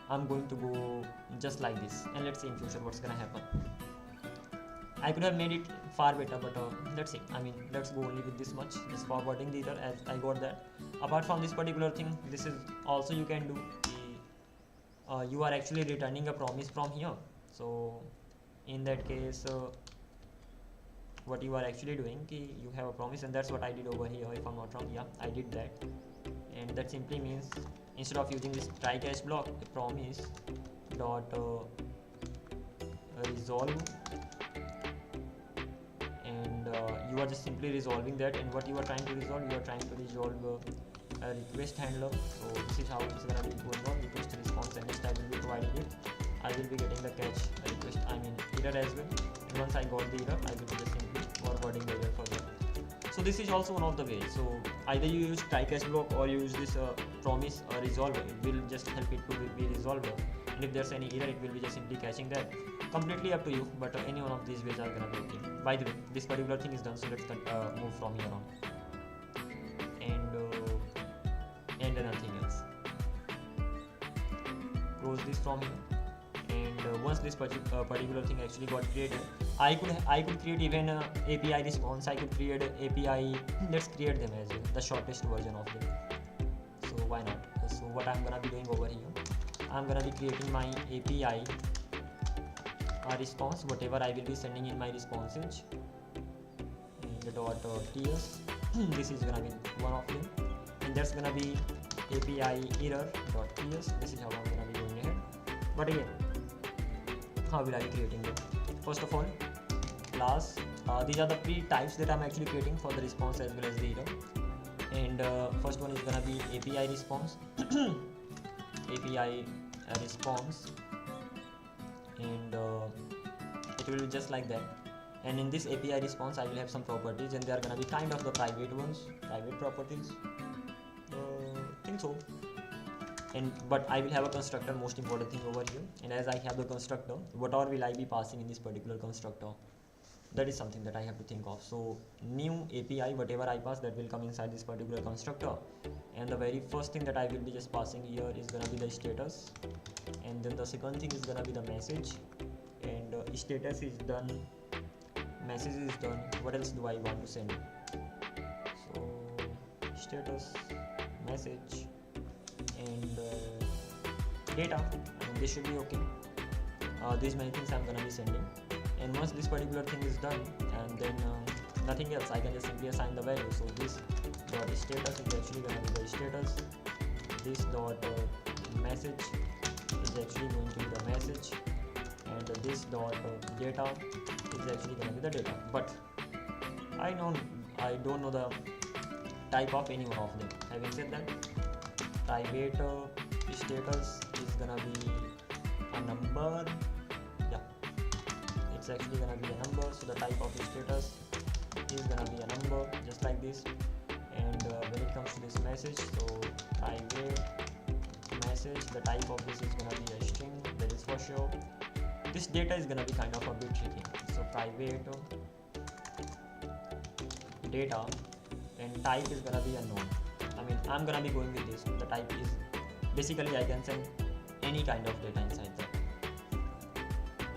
I'm going to go just like this, and let's see in future what's gonna happen. I could have made it far better, but let's see. I mean, let's go only with this much, just forwarding the error as I got that. Apart from this particular thing, this is also you can do. You are actually returning a promise from here. So in that case, what you are actually doing, you have a promise, and that's what I did over here. If I'm not wrong, yeah, I did that, and that simply means instead of using this try catch block, the promise dot resolve, and you are just simply resolving that. And what you are trying to resolve, you are trying to resolve a request handler. So this is how it's gonna be going on. Request response, and next I will be providing it. I will be getting the catch request, error as well. And once I got the error, I will be just simply forwarding the error further. So this is also one of the ways. So either you use try catch block or you use this promise resolver. It will just help it to be resolved. And if there's any error, it will be just simply catching that. Completely up to you, but any one of these ways are gonna be okay. By the way, this particular thing is done, so let's move from here on. And nothing else. Close this from here. And once this particular thing actually got created, I could create even a API response. I could create a API. Let's create them as well, the shortest version of them. So why not? So what I'm gonna be doing over here, I'm gonna be creating my API response, whatever I will be sending in my responses. .ts. This is gonna be one of them, and that's gonna be API error.ts. This is how I'm gonna be going ahead. But again, how will I be creating them? First of all, class. These are the pre-types that I'm actually creating for the response as well as the error. And first one is gonna be API response. API response and it will be just like that. And in this API response I will have some properties, and they are gonna be kind of the private ones, private properties, think so. And but I will have a constructor, most important thing over here. And as I have the constructor, whatever will I be passing in this particular constructor, that is something that I have to think of. So new API, whatever I pass, that will come inside this particular constructor. And the very first thing that I will be just passing here is gonna be the status, and then the second thing is gonna be the message. And status is done, message is done. What else do I want to send? So status, message, and data. I mean, this should be okay. These many things I'm gonna be sending. And once this particular thing is done, and then nothing else, I can just simply assign the value. So this dot status is actually gonna be the status. This dot message is actually going to be the message, and this dot data is actually gonna be the data. But I don't know the type of any one of them. Having said that, private status is gonna be a number. Yeah, it's actually gonna be a number. So the type of status is gonna be a number, just like this. And when it comes to this message, so private message, the type of this is gonna be a string, that is for sure. This data is gonna be kind of a bit tricky. So private data, and type is gonna be unknown. I mean, I'm gonna be going with this. The type is basically I can send any kind of data inside that.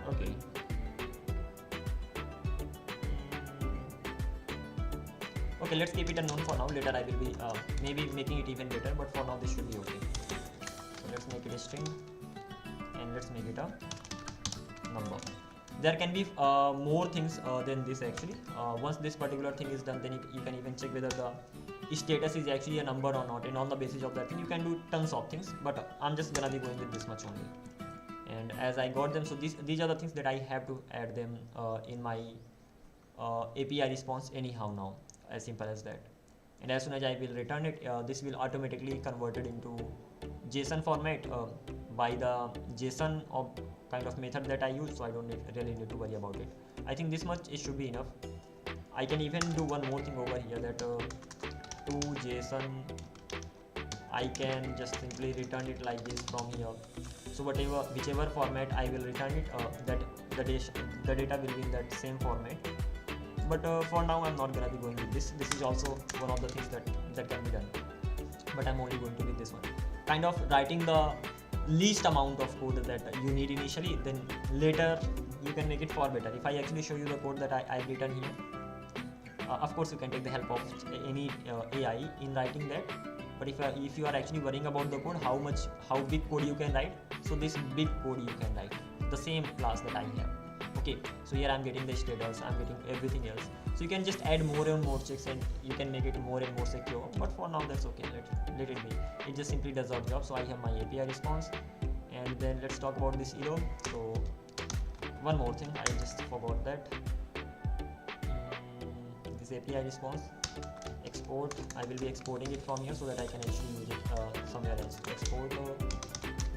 Okay. Okay, let's keep it unknown for now. Later I will be maybe making it even better, but for now this should be okay. So let's make it a string, and let's make it a number. There can be more things than this actually. Once this particular thing is done, then you can even check whether the status is actually a number or not, and on the basis of that thing you can do tons of things, but I'm just gonna be going with this much only. And as I got them, so these are the things that I have to add them in my API response anyhow now, as simple as that. And as soon as I will return it, this will automatically convert it into JSON format by the JSON of kind of method that I use, so I don't really need to worry about it. I think this much it should be enough. I can even do one more thing over here, that to JSON I can just simply return it like this from here. So whichever format I will return it, that the data will be in that same format. But for now I'm not gonna be going with this. This is also one of the things that can be done, but I'm only going to with this one. Kind of writing the least amount of code that you need initially, then later you can make it far better. If I actually show you the code that I've written here, of course you can take the help of any AI in writing that. But if you are actually worrying about the code, how big code you can write, so this big code you can write the same class that I have. Okay, so here I'm getting the status, I'm getting everything else. So you can just add more and more checks, and you can make it more and more secure. But for now that's okay, let it be. It just simply does our job. So I have my API response, and then let's talk about this error. So one more thing, I just forgot that. This API response export, I will be exporting it from here so that I can actually use it somewhere else. Export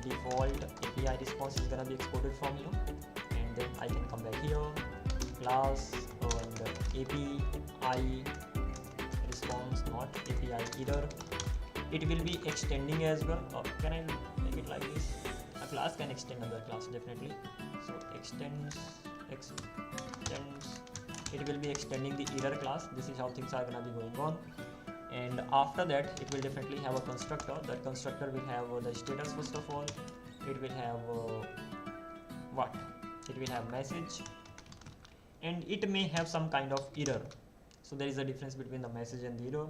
default API response is gonna be exported from here, and then I can come back here, class and API response, not API error. It will be extending as well. Can I make it like this? A class can extend another class, definitely. So extends, it will be extending the error class. This is how things are gonna be going on. And after that, it will definitely have a constructor. That constructor will have the status first of all. It will have what? It will have message, and it may have some kind of error. So there is a difference between the message and the error.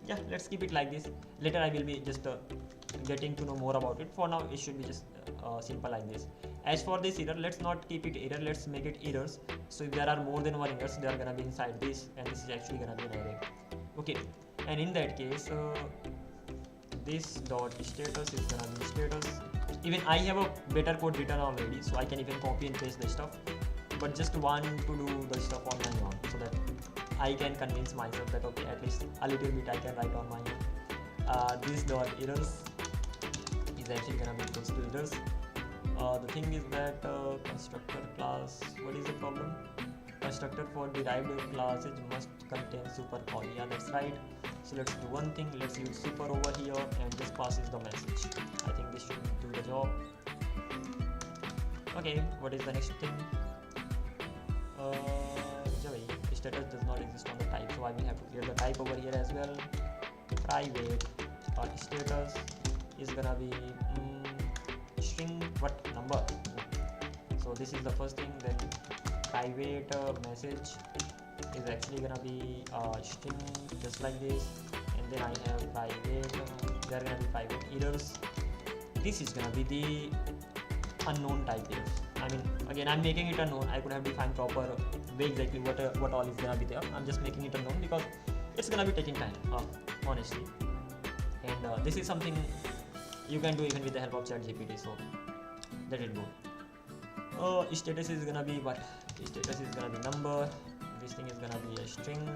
Yeah, let's keep it like this. Later I will be just getting to know more about it. For now it should be just simple like this. As for this error, let's not keep it error, let's make it errors. So if there are more than one errors, they are gonna be inside this, and this is actually gonna be an array. Okay, and in that case this dot status is gonna be status. Even I have a better code written already, so I can even copy and paste the stuff, but just want to do the stuff on my own, so that I can convince myself that okay, at least a little bit I can write on my own. This dot errors is actually gonna be equals to errors. The thing is that constructor class, what is the problem? Constructor for derived classes must contain super call. Yeah, that's right. So let's do one thing. Let's use super over here and just passes the message. I think this should do the job. Okay, what is the next thing? Status does not exist on the type, so I will have to create the type over here as well. Private status is gonna be string what number. So this is the first thing. Then private message is actually gonna be string just like this, and then I have private. There are gonna be private errors. This is gonna be the unknown type errors. I mean, again, I'm making it unknown. I could have defined proper way exactly what all is gonna be there. I'm just making it unknown because it's gonna be taking time, honestly. And this is something you can do even with the help of ChatGPT. So let it go. Status is gonna be what? Status is gonna be number. This thing is gonna be a string.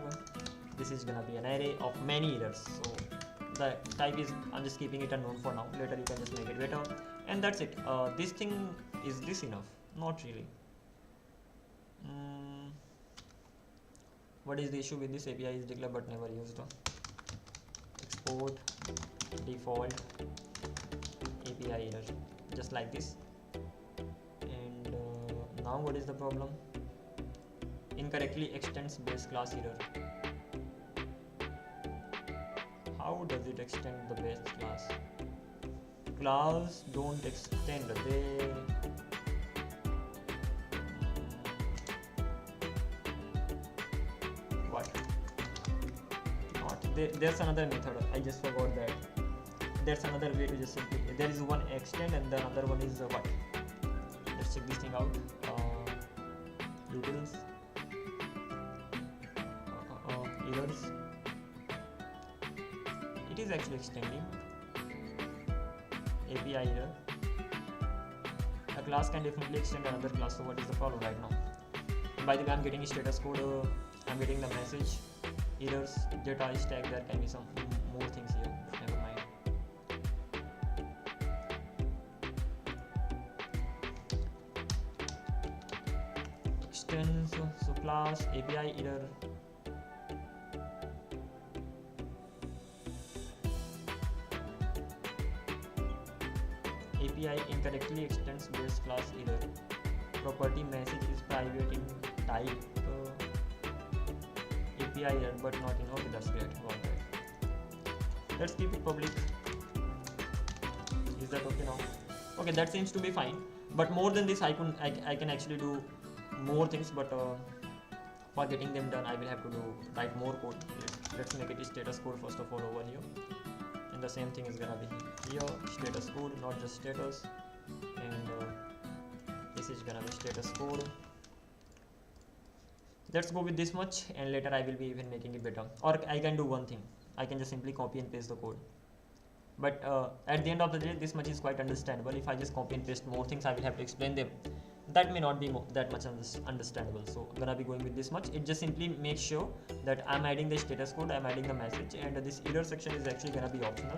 This is gonna be an array of many errors. So the type is, I'm just keeping it unknown for now. Later you can just make it better. And that's it. This thing, is this enough? Not really. What is the issue with this? API is declared but never used. Export default API error, just like this. And now what is the problem? Incorrectly extends base class error. How does it extend the base class? Class don't extend, they what? Not there's another method. I just forgot that. There's another way to just simply, there is one extend and the other one is what? Let's check this thing out. Utils, errors. It is actually extending. API error. A class can definitely extend another class. So what is the problem right now? And by the way, I'm getting status code. I'm getting the message. Errors, data is tagged. There can be some more things here. Never mind. Extends. So class API error. API incorrectly extends base class error. Property message is private in type. API error but not in. Okay, that's great. Got that. Let's keep it public. Is that okay now? Okay, that seems to be fine. But more than this, I can actually do more things. But for getting them done, I will have to write more code. Let's make it a status code first of all over here. And the same thing is gonna be here, status code, not just status. And this is gonna be status code. Let's go with this much, and later I will be even making it better. Or I can do one thing. I can just simply copy and paste the code. But at the end of the day, this much is quite understandable. If I just copy and paste more things, I will have to explain them. That may not be that much understandable. So I'm gonna be going with this much. It just simply makes sure that I'm adding the status code, I'm adding the message, and this error section is actually gonna be optional.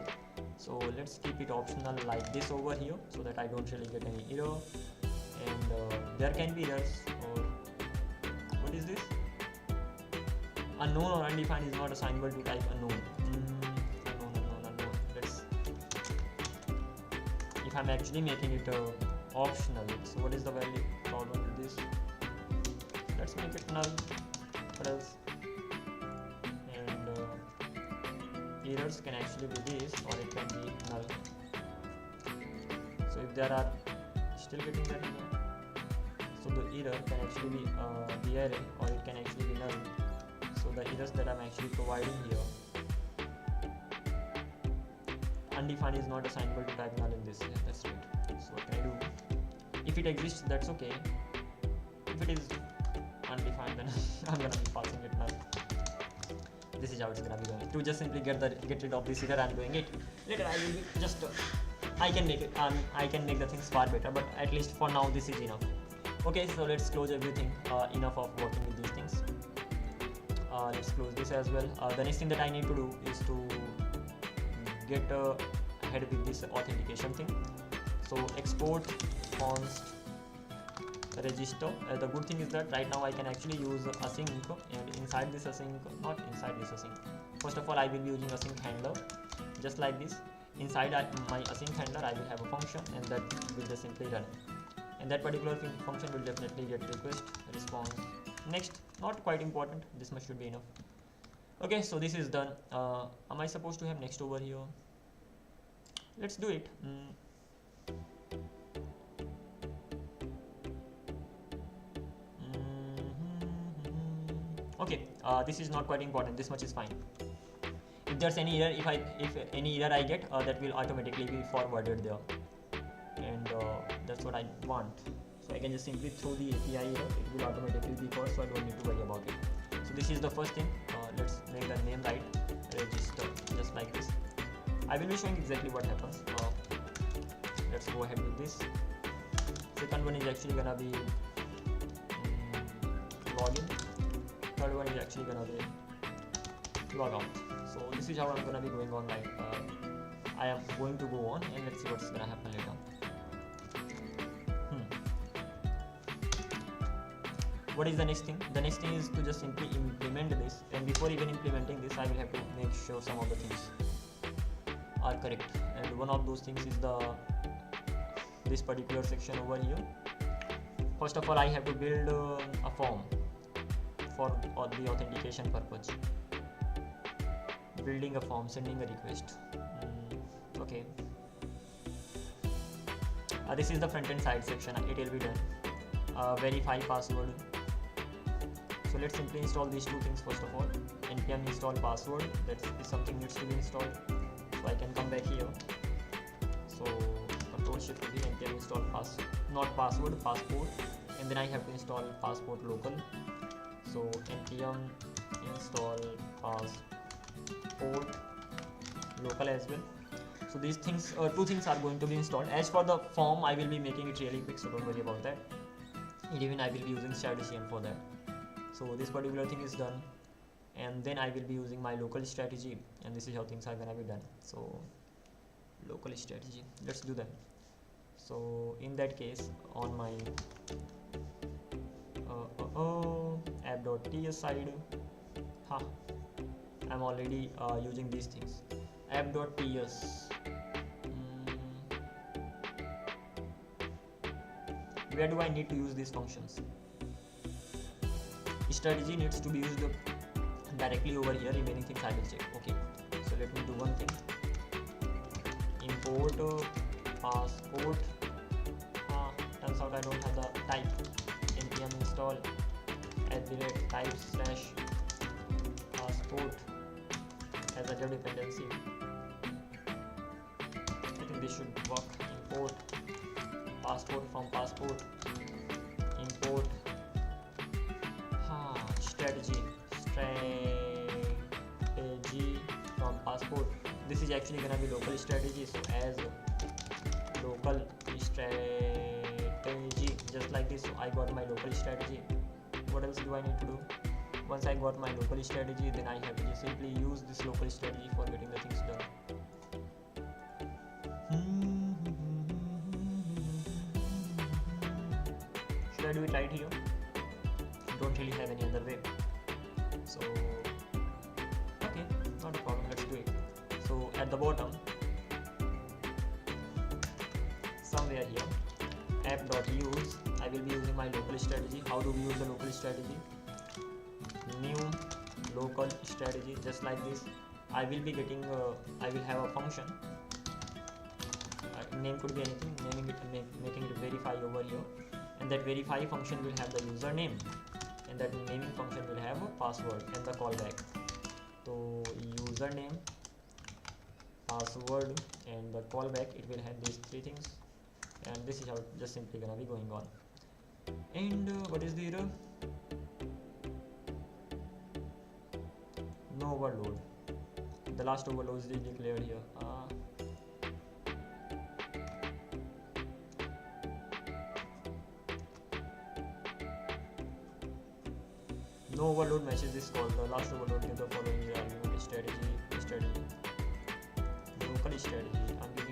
So let's keep it optional like this over here, so that I don't really get any error. And there can be errors. Or what is this? Unknown or undefined is not assignable to type unknown. Unknown. Let's. If I'm actually making it optional, so what is the value problem with this? Let's make it null. What else? And errors can actually be this, or it can be null. So if there are still getting that error, so the error can actually be the array, or it can actually be null. So the errors that I'm actually providing here, undefined is not assignable to type null in this. Yeah, that's right. So what can I do? If it exists, that's okay. If it is undefined, then I'm gonna be passing it null. This is how it's gonna be going. To just simply get rid of this error, I'm doing it. Later I will be just I can make it. I can make the things far better, but at least for now this is enough. Okay, so let's close everything. Enough of working with these things. Let's close this as well. The next thing that I need to do is to get ahead with this authentication thing. So export const register. The good thing is that right now I can actually use async, and inside this async, not inside this async, first of all I will be using async handler just like this. Inside my async handler I will have a function, and that will just simply run, and that particular function will definitely get request, response, next. Not quite important, this much should be enough. Okay, so this is done. Am I supposed to have next over here? Let's do it. Okay, this is not quite important, this much is fine. If there's any error, if any error I get, that will automatically be forwarded there, and that's what I want. So I can just simply throw the API error, it will automatically be called, so I don't need to worry about it. So this is the first thing. Let's make the name right, register, just like this. I will be showing exactly what happens. Let's go ahead with this. Second one is actually gonna be login. Third one is actually gonna be log out. So this is how I'm gonna be going on. Like I am going to go on, and let's see what's gonna happen later. What is the next thing? The next thing is to just simply implement this, and before even implementing this, I will have to make sure some of the things are correct. And one of those things is this particular section over here. First of all, I have to build a form for the authentication purpose. Building a form, sending a request. Okay. This is the front end side section. It will be done. Verify password. So let's simply install these two things first of all. npm install password. That is something needs to be installed. So I can come back here. So Control Shift to be npm install not password, passport, and then I have to install passport local. So npm install passport local as well. So these things, two things are going to be installed. As for the form, I will be making it really quick, so don't worry about that. And even I will be using Shahed for that. So this particular thing is done, and then I will be using my local strategy, and this is how things are gonna be done. So local strategy, let's do that. So in that case, on my app.ts side, I'm already using these things. App.ts. Where do I need to use these functions? Strategy needs to be used directly over here. Remaining things I will check. Okay, so let me do one thing. Import passport. Turns out I don't have the type. npm install @type/ passport as a dev dependency. I think this should work. Import passport from passport. Import strategy from passport. This is actually gonna be local strategy. So as local strategy, just like this. So I got my local strategy. What else do I need to do? Once I got my local strategy, then I have to just simply use this local strategy for getting the things done. Should I do it right here? Don't really have any other way. So okay, not a problem, let's do it. So at the bottom, somewhere here, app.use, I will be using my local strategy. How do we use the local strategy? New local strategy, just like this. I will be getting I will have a function. Name could be anything, naming it, making it verify over here, and that verify function will have the username, and that naming function will have a password and the callback. So username, password, and the callback, it will have these three things, and this is how just simply gonna be going on. And what is the error? No overload. The last overload is declared here. No overload message is called. The last overload give the following argument: strategy, local strategy. I'm giving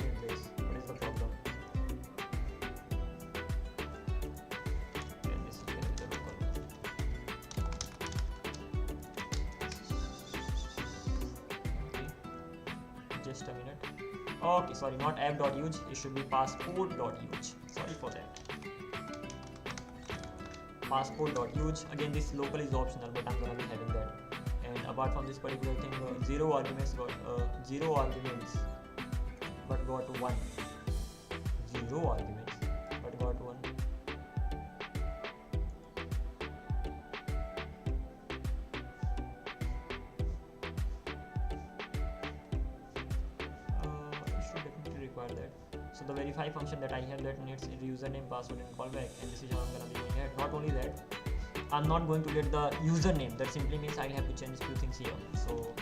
just a minute. Okay, sorry, not app.use, it should be passport.use. Sorry for that. Passport.use. Again, this local is optional, but I'm gonna be having that. And apart from this particular thing, zero arguments, but got one. Zero arguments, but got one. Should definitely require that. So the verify function that I have that needs username, password, and callback, and this is how I'm gonna be doing it. Not only that, I'm not going to get the username. That simply means I'll have to change few things here. So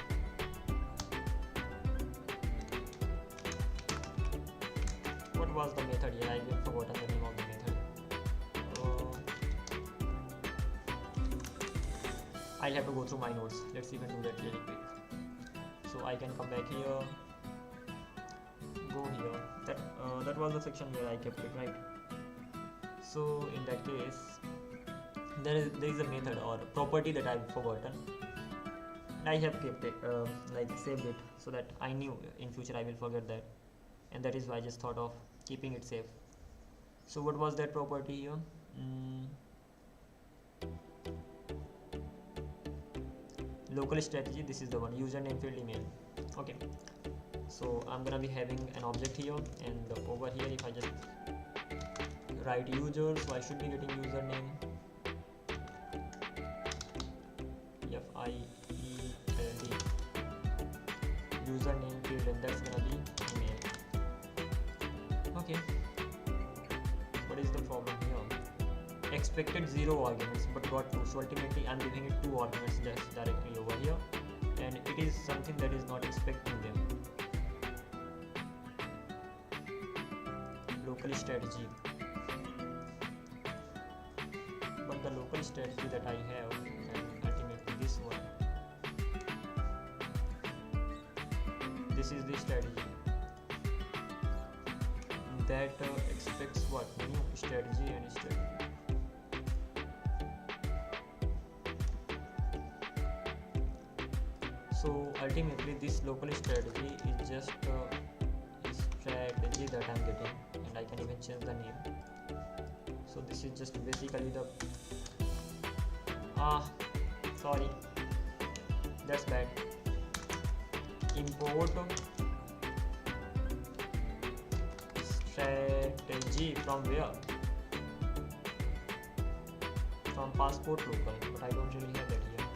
what was the method here? I've forgotten the name of the method. I'll have to go through my notes. Let's see if I can do that really quick. So I can come back here, go here. That was the section where I kept it, right? So in that case, there is a method or property that I've forgotten. I have kept it, like saved it, so that I knew in future I will forget that, and that is why I just thought of keeping it safe. So what was that property here? Local strategy. This is the one. Username field email. Okay. So I'm gonna be having an object here, and over here if I just write user, so I should be getting username FIELD, username field, and that's gonna be email. Okay, what is the problem here? Expected 0 arguments but got 2, so ultimately I'm giving it 2 arguments just directly over here, and it is something that is not expecting them. Local strategy, but the local strategy that I have, and ultimately this one, this is the strategy that expects what? New strategy and strategy. So ultimately this local strategy is just a strategy that I'm getting, and I can even change the name. So this is just basically the sorry, that's bad. Import strategy from where? From passport local, but I don't really have that here.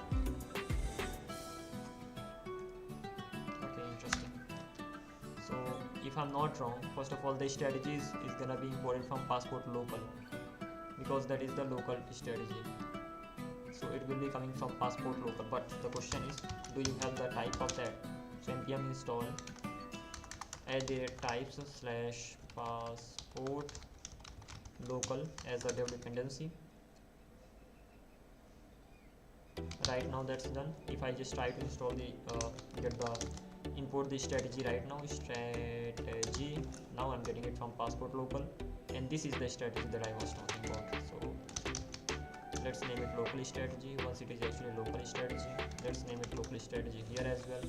Okay, interesting. So if I'm not wrong, first of all, the strategies is gonna be imported from passport local, because that is the local strategy. So it will be coming from passport local, but the question is, do you have the type of that? So npm install add the types / passport local as a dev dependency. Right now that's done. If I just try to install the import the strategy right now, strategy, now I'm getting it from passport local, and this is the strategy that I was talking about. So let's name it local strategy. Once it is actually local strategy, let's name it local strategy here as well.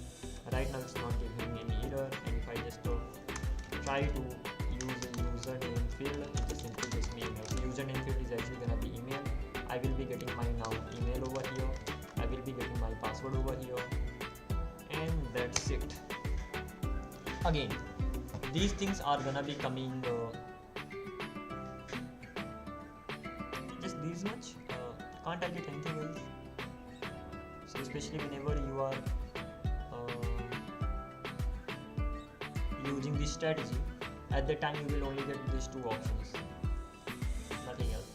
Right now it's not giving me any error, and if I just try to use a username field, it just simply gives me email. So username field is actually gonna be email. I will be getting my now email over here, I will be getting my password over here, and that's it. Again, these things are gonna be coming just this much. Can't I get anything else? So especially whenever you are using this strategy, at that time you will only get these 2 options, nothing else.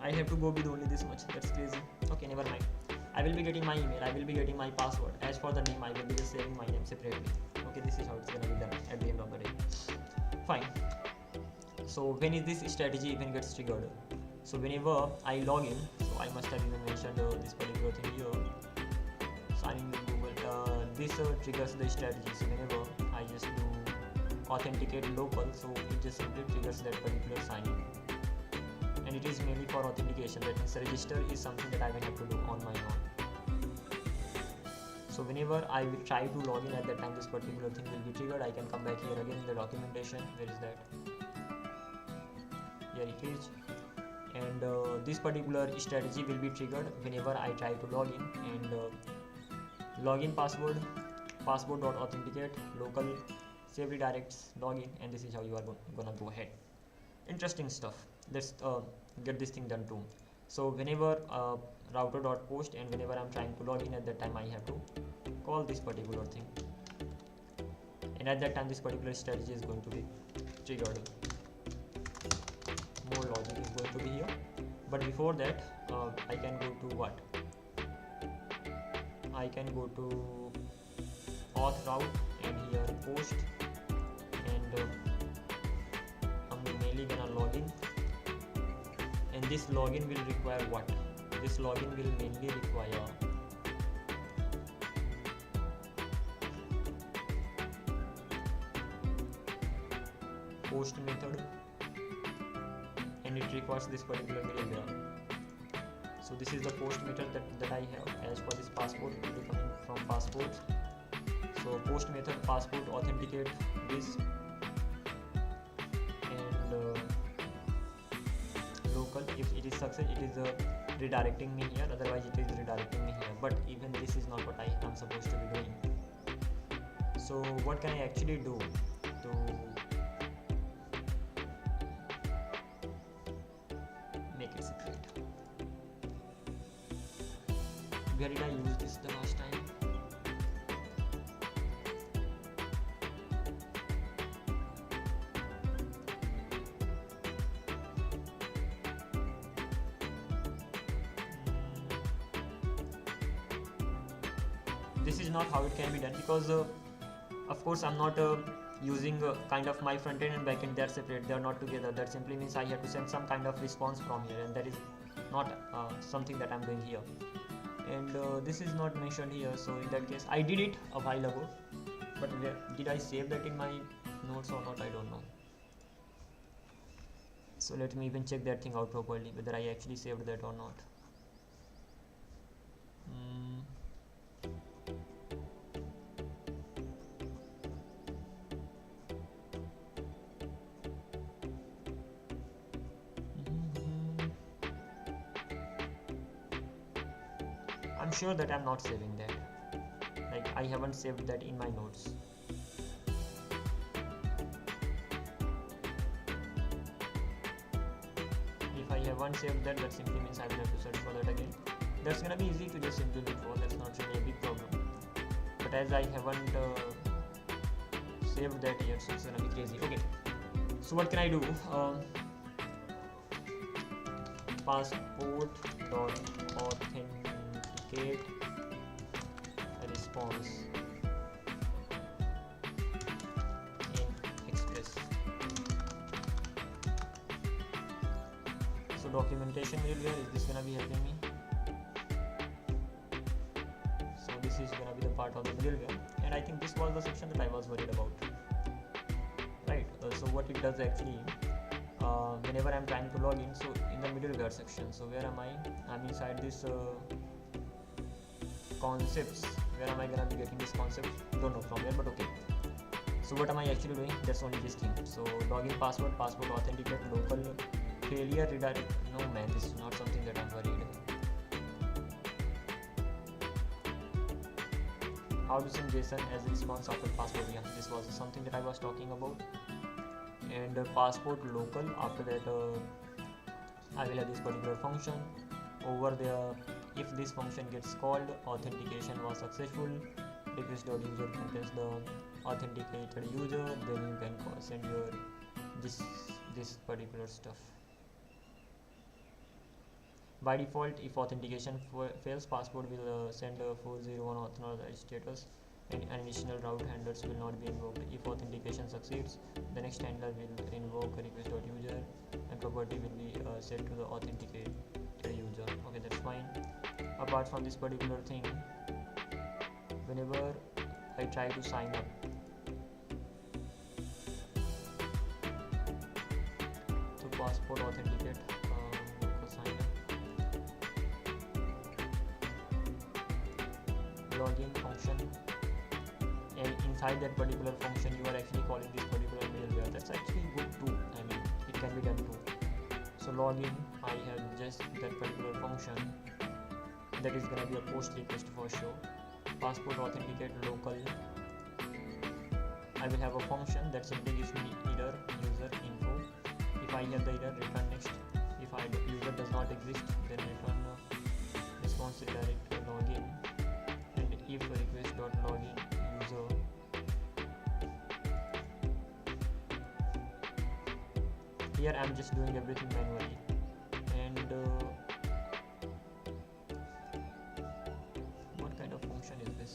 I have to go with only this much. That's crazy. Okay, never mind. I will be getting my email, I will be getting my password. As for the name, I will be just saving my name separately. Okay, this is how it's gonna be done at the end of the day. Fine. So when is this strategy even gets triggered? So whenever I log in, so I must have even mentioned this particular thing here. Signing with Google, this triggers the strategy. So whenever I just do authenticate local, so it just simply triggers that particular sign-in. And it is mainly for authentication. That means register is something that I will have to do on my own. So whenever I will try to log in, at that time this particular thing will be triggered. I can come back here again in the documentation. Where is that? Here it is. And this particular strategy will be triggered whenever I try to log in. And login password, password.authenticate, local, save redirects, login, and this is how you are gonna go ahead. Interesting stuff. Let's get this thing done too. So whenever router.post, and whenever I'm trying to log in, at that time I have to call this particular thing, and at that time this particular strategy is going to be triggered. More logic is going to be here, but before that I can go to what? I can go to auth route, and here post, and I'm mainly gonna log in. And this login will require what? This login will mainly require post method, and it requires this particular middleware. So this is the post method that I have. As for this passport, it will be coming from passports. So post method, passport, authenticate this, and local. If it is success, it is redirecting me here. Otherwise, it is redirecting me here. But even this is not what I am supposed to be doing. So what can I actually do to make it secret? Where did I use this the last time? This is not how it can be done, because of course I'm not using kind of my front end and back end. They are separate, they are not together. That simply means I have to send some kind of response from here, and that is not something that I'm doing here. And this is not mentioned here, so in that case I did it a while ago, but did I save that in my notes or not, I don't know. So let me even check that thing out properly, whether I actually saved that or not. I'm sure that I'm not saving that. Like, I haven't saved that in my notes. If I haven't saved that, that simply means I will have to search for that again. That's gonna be easy to just simply look for. That's not really a big problem. But as I haven't saved that yet, so it's gonna be crazy. Okay. So what can I do? Passport.authenticate response in Express. So documentation middleware, is this gonna be helping me? So this is gonna be the part of the middleware, and I think this was the section that I was worried about. Right. So what it does actually, whenever I'm trying to log in, so in the middleware section, so where am I? I'm inside this concepts. Where am I gonna be getting this concept? Don't know from where, but okay. So what am I actually doing? That's only this thing. So login password, passport authenticate, local, failure redirect. No man, this is not something that I'm worried. How to send JSON as a response after passport. Yeah, this was something that I was talking about. And passport local, after that I will have this particular function over there. If this function gets called, authentication was successful, request.user contains the authenticated user, then you can send your this particular stuff. By default, if authentication fails, passport will send a 401 authorized status, and additional route handlers will not be invoked. If authentication succeeds, the next handler will invoke request.user, and property will be set to the authenticated user. Okay, that's fine. Apart from this particular thing, whenever I try to sign up, to passport authenticate, sign up, login function inside that particular function you are actually calling this particular middleware. That's actually good too. I mean, it can be done too. So login, I have just that particular function that is gonna be a post request for sure. Passport authenticate local. I will have a function that simply gives me error user info. If I have the error, return next. If user does not exist, then return response direct to login. And if request.login user here I'm just doing everything manually. And what kind of function is this?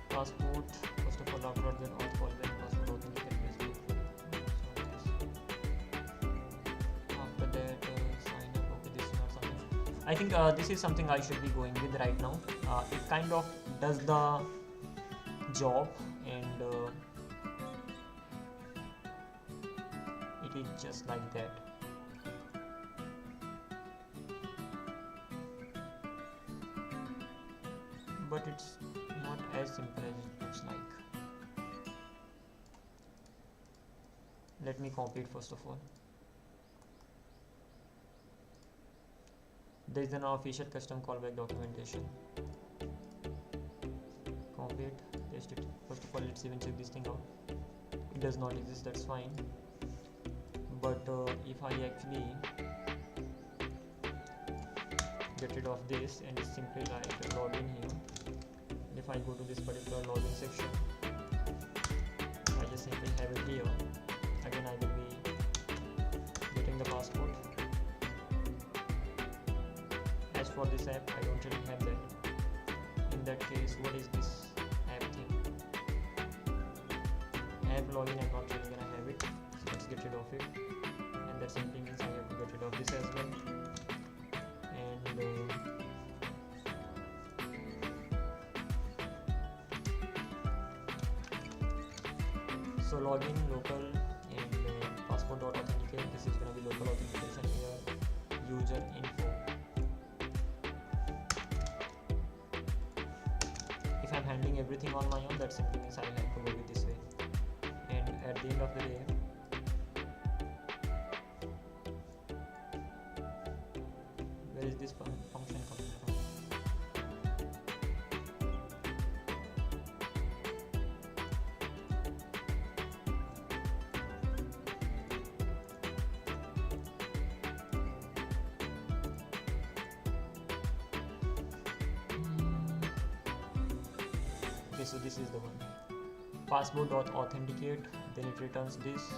Passport, first of all, after then auth callback, passport authenticate basically. After that, sign up. Okay, this is not something. I think this is something I should be going with right now. It kind of does the job, and it is just like that. But it's not as simple as it looks like. Let me copy it first of all. There is an official custom callback documentation. Copy it, paste it. First of all, let's even check this thing out. It does not exist, that's fine. But if I actually get rid of this and simply write login here, and if I go to this particular login section, I just simply have it here. Again, I will be getting the passport. As for this app, I don't really have that. In that case, what is this app thing? App login, I'm not really gonna have it, so let's get rid of it. And that simply means I have to get rid of this as well. And so login local and passport.authenticate. This is gonna be local authentication here. User info. If I'm handling everything on my own, that simply means I have to go with this way. And at the end of the day, where is this function coming from? Okay, so this is the one. Passport.authenticate, then it returns this.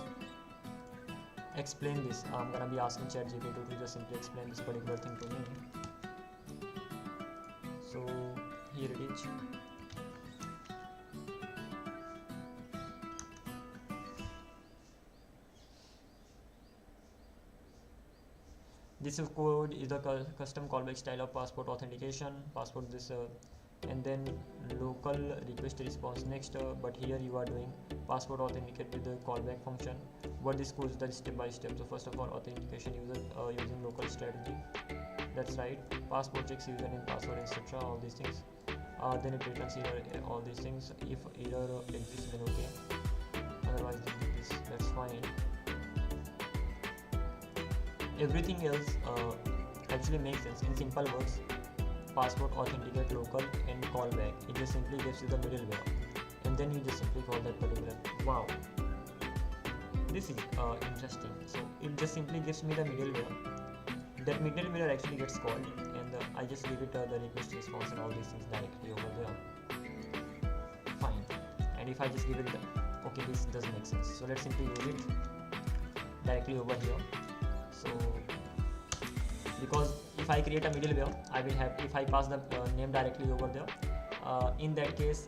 Explain this. I'm gonna be asking ChatGPT to just simply explain this particular thing to me. So here it is. This code is the custom callback style of passport authentication. Passport this and then local request response next, but here you are doing passport authenticate with the callback function. What this code is the step by step. So first of all, authentication user using local strategy. That's right. Passport checks username, password, etc. All these things. Then it returns error. All these things. If error exists, then okay. Otherwise, this. That's fine. Everything else actually makes sense. In simple words, passport authenticate local and callback. It just simply gives you the middleware, and then you just simply call that particular. Wow, this is interesting. So it just simply gives me the middleware. That middleware actually gets called, and I just give it the request response and all these things directly over there. Fine. And if I just give it the okay, this doesn't make sense. So let's simply use it directly over here. So because if I create a middleware, I will have, if I pass the name directly over there, in that case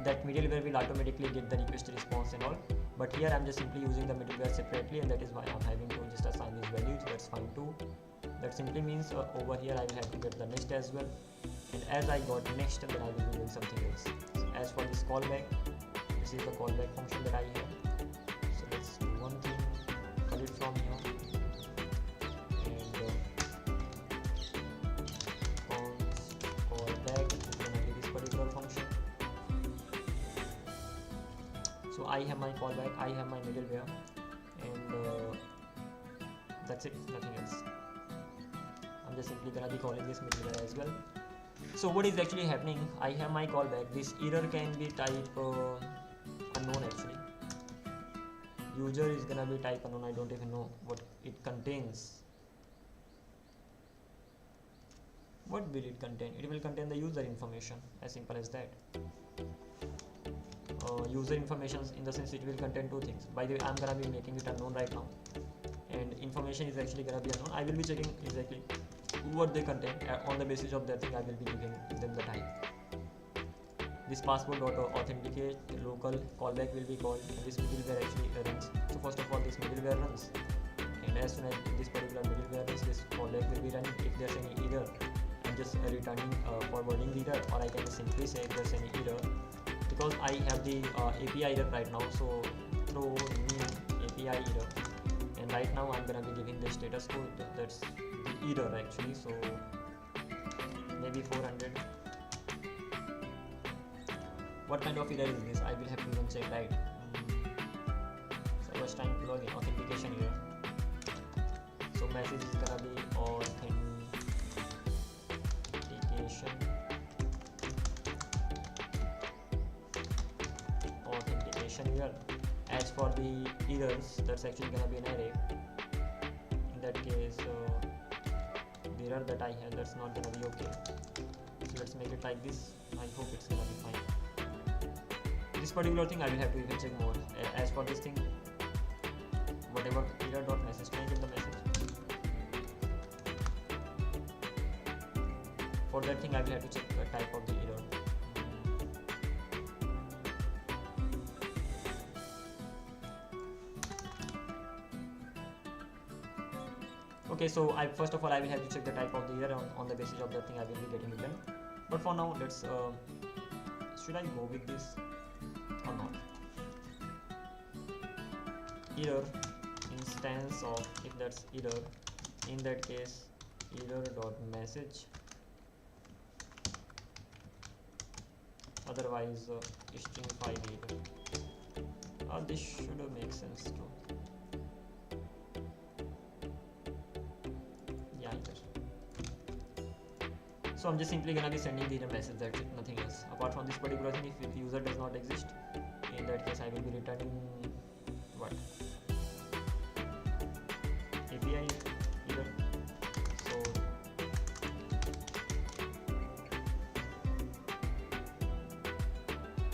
that middleware will automatically get the request response and all. But here I'm just simply using the middleware separately, and that is why I'm having to just assign these values. That's fine too. That simply means over here I will have to get the next as well, and as I got next, then I will be doing something else. As for this callback, this is the callback function that I have. So let's do one thing, call it from here. I have my callback, I have my middleware, and that's it, nothing else. I'm just simply gonna be calling this middleware as well. So what is actually happening, I have my callback, this error can be type unknown actually. User is gonna be type unknown, I don't even know what it contains. What will it contain? It will contain the user information, as simple as that. User information in the sense it will contain two things. By the way, I'm gonna be making it unknown right now, and information is actually gonna be unknown. I will be checking exactly what they contain. On the basis of that thing, I will be giving them the type. This passport dot authenticate local callback will be called, and this middleware actually runs. So first of all, this middleware runs, and as soon as this particular middleware runs, this callback will be running. If there's any error, I'm just returning forwarding the error, or I can simply say if there's any error, because I have the API error right now, so throw new API error, and right now I'm gonna be giving the status code, that's the error actually, so maybe 400. What kind of error is this? I will have to even check, right? So first time to log in, authentication error. So message is gonna be authentication error. As for the errors, that's actually gonna be an array. In that case, the error that I have, that's not gonna be okay. So let's make it like this. I hope it's gonna be fine. This particular thing I will have to even check more. As for this thing, whatever error.message, can I get the message? For that thing I will have to check the type of the error. Okay, so first of all I will have to check the type of the error. On the basis of that thing I will be getting it done. But for now, let's should I go with this or not? Error instance of, if that's error, in that case error.message, otherwise string 5 error. This should make sense too. Yeah, so I'm just simply gonna be sending the error message, that's it, nothing else. Apart from this particular thing, if user does not exist, in that case I will be returning what? API error. So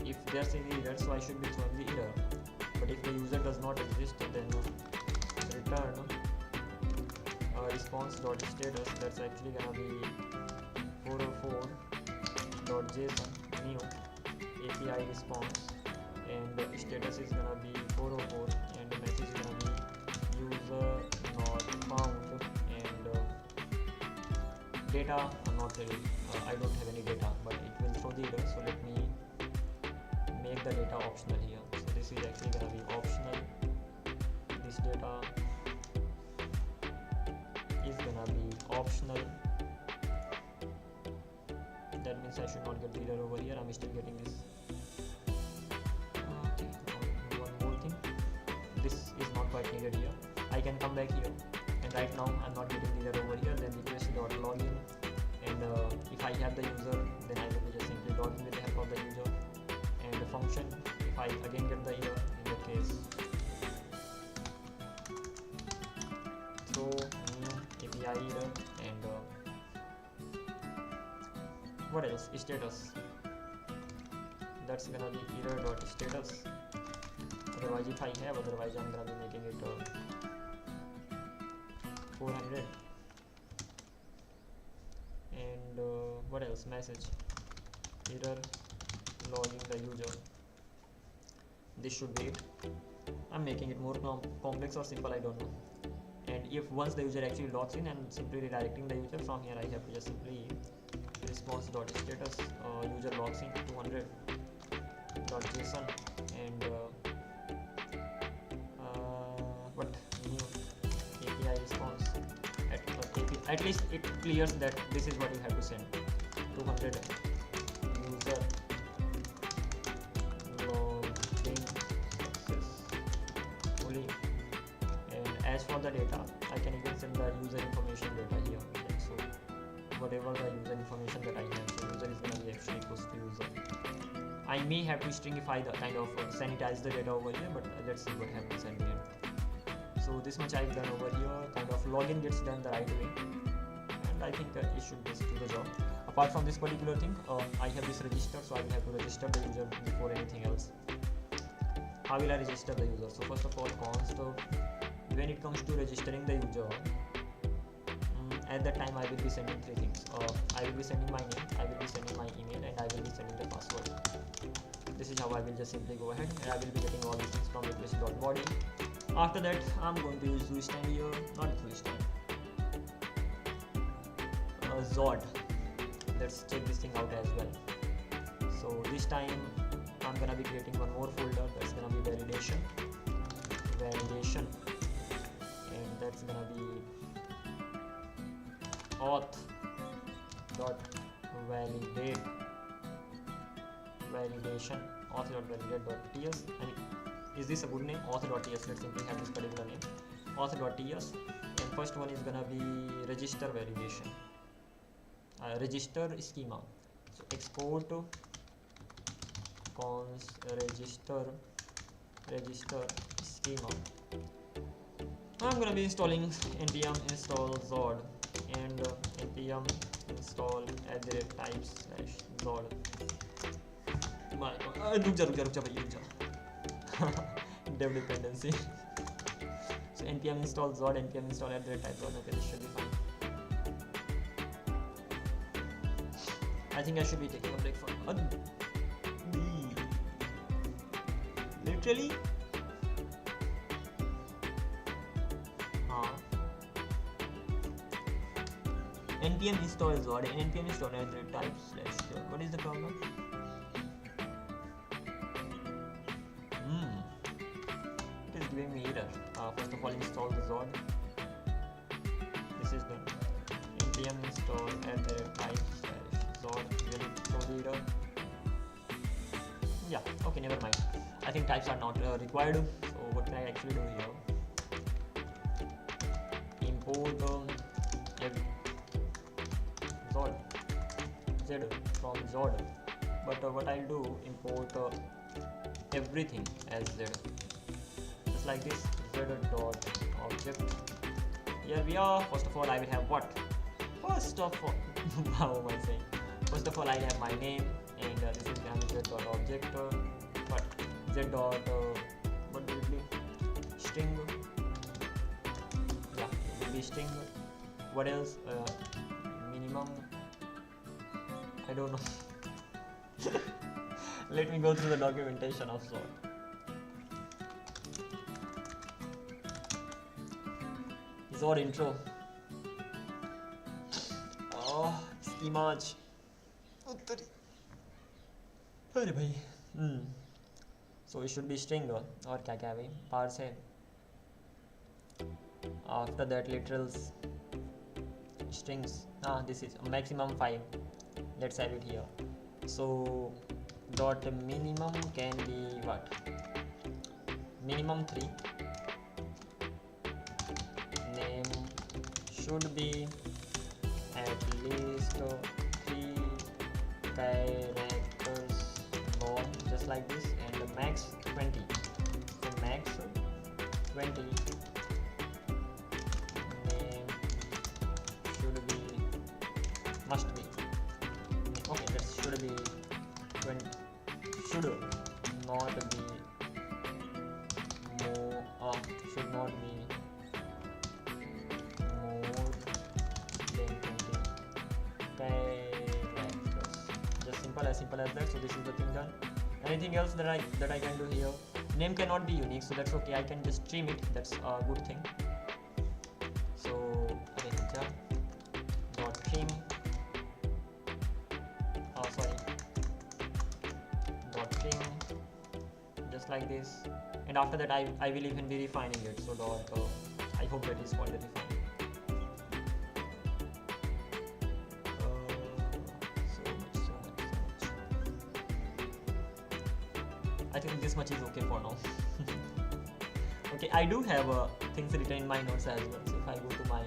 if there's any error, so I should be throwing the error. But if the user does not exist, then return response.status, that's actually gonna be 404.json new API response, and status is gonna be 404, and the message is gonna be user not found, and data not really. I don't have any data, but it will throw the error. So let me make the data optional here. So this is actually gonna be optional. This data is gonna be optional. That means I should not get the error over here. I'm still getting this. Okay, one more thing. This is not quite needed here. I can come back here, and right now I'm not getting the error over here. Then request.login, and if I have the user, then I will just simply log in with the help of the user. And the function, if I again get the error, in that case throw new API error, and what else? Status. That's gonna be error.status. Otherwise, if I have, otherwise I'm gonna be making it 400. And what else? Message. Error logging the user. This should be it. I'm making it more complex or simple, I don't know. And if once the user actually logs in, and simply redirecting the user from here, I have to just simply response.status user logs in 200.json, and what new API response. At least it clears that this is what you have to send. 200 user login as for the data, I can even send the user information data here. Like so, whatever the user information that I have, so user is gonna be actually equals to user. I may have to stringify the kind of sanitize the data over here, but let's see what happens at the end. So this much I've done over here. Kind of login gets done the right way, and I think it should just do the job. Apart from this particular thing, I have this register, so I will have to register the user before anything else. How will I register the user? So first of all, const when it comes to registering the user, at that time I will be sending three things. I will be sending my name, I will be sending my email, and I will be sending the password. This is how I will just simply go ahead, and I will be getting all these things from request.body. After that, I'm going to use FullStack here, not FullStack, Zod. Let's check this thing out as well. So this time I'm gonna be creating one more folder. That's gonna be validation, and that's gonna be auth.validate.ts. I mean, is this a good name? Auth.ts. Let's simply have this particular name, auth.ts. And first one is gonna be register validation, register schema. So export const register schema. I'm gonna be installing npm install Zod and npm install @types/Zod. My God, रुक जा भाई रुक जा. Dev dependency. So npm install Zod, npm install @types/Zod. Okay, this should be fine. I think I should be taking a break for literally. npm install Zod and npm install @types/Zod. What is the problem? It is giving me error. First of all, install the Zod. This is done. npm install @types/Zod. Will it show the error? Yeah, okay, never mind. I think types are not required. So what can I actually do here? Import Zod Z from Zod, but what I'll do, import everything as Z, just like this. Z.object. Here we are. First of all, I will have what? First of all, how am I saying? First of all, I have my name, and this is Z.object. What? Z. What will it be? String. Yeah, it will be string. What else? Minimum. I don't know. Let me go through the documentation of Zod. Zod intro. Schema. अरे भाई. So it should be string और क्या क्या है भाई? Parse है. After that, literals, strings. This is maximum 5. Let's have it here. So dot minimum can be what? Minimum 3. Name should be at least 3 characters long, just like this, and max 20. So max 20. Name should be, must be, okay, that should be 20. Should not be more, should not be more than 20 characters. Just simple as that. So this is the thing done. Anything else that I can do here? Name cannot be unique, so that's okay. I can just trim it. That's a good thing. So dot trim. Dot trim. Just like this. And after that, I will even be refining it. So dot. I hope that is called the refine. So much. I think this much is okay for now. Okay, I do have things written in my notes as well. So if I go to my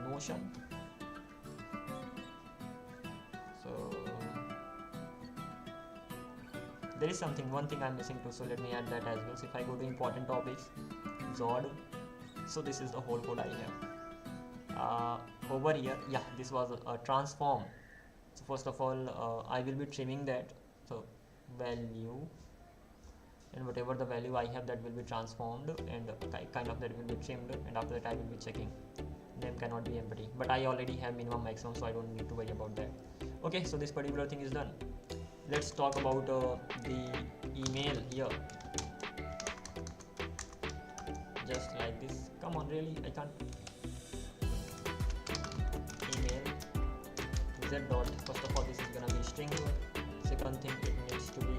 Notion, so there is one thing I'm missing too, so let me add that as well. So if I go to important topics, Zod, so this is the whole code I have. Over here, yeah, this was a transform. So first of all, I will be trimming that, so value, and whatever the value I have, that will be transformed, and kind of that will be trimmed, and after that I will be checking. Name cannot be empty, but I already have minimum maximum, so I don't need to worry about that. Okay, so this particular thing is done. Let's talk about the email here. Just like this. Come on, really, I can't. Email z dot, first of all, this is gonna be string. Second thing, it needs to be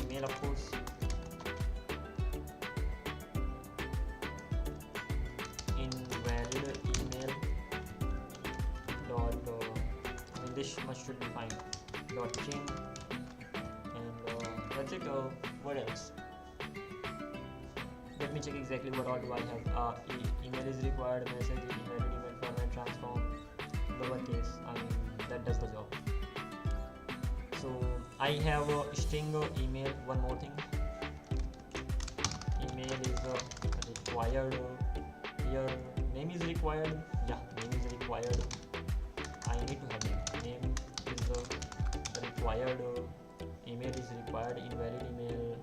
email, of course. Invalid email dot this much should be fine, dot string, and that's it. What else? Let me check exactly what all do I have. Email is required, message, invalid email format, transform, lowercase. I mean, that does the job. So I have a string email. One more thing, email is required. Here name is required. Yeah, name is required. I need to have name is required. Email is required. Invalid email.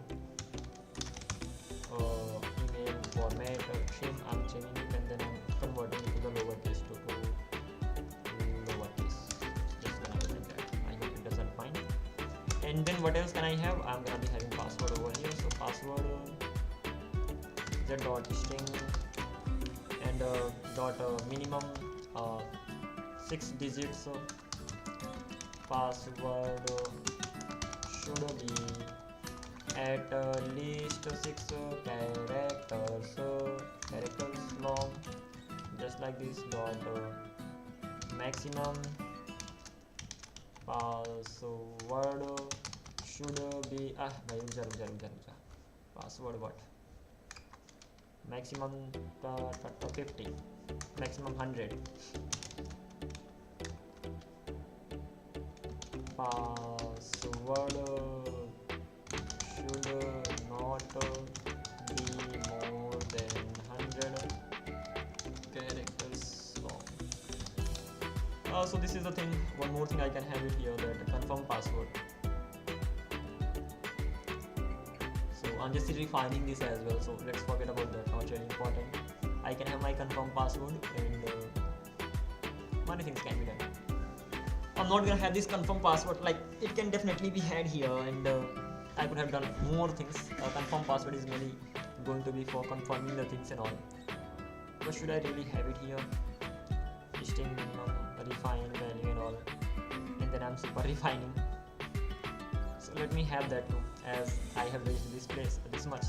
Email format, trim, I'm changing it, and then I'm converting it to the lowercase to lowercase. Just gonna do that. I hope it doesn't find. And then what else can I have? I'm gonna be having password over here. So password z dot string and dot minimum 6 digits. Password should be at least 6 characters long, just like this. Dot maximum password should be password what? Maximum 50, maximum 100. Password should not be more than 100 characters long. So this is the thing. One more thing I can have it here, that confirm password. So I'm just refining this as well, so let's forget about that, not really important. I can have my confirm password, and many things can be done. I'm not gonna have this confirm password, like it can definitely be had here, and I could have done more things. Confirm password is mainly going to be for confirming the things and all, but should I really have it here? String minimum, refine value and all, and then I'm super refining. So let me have that too, as I have reached this place, this much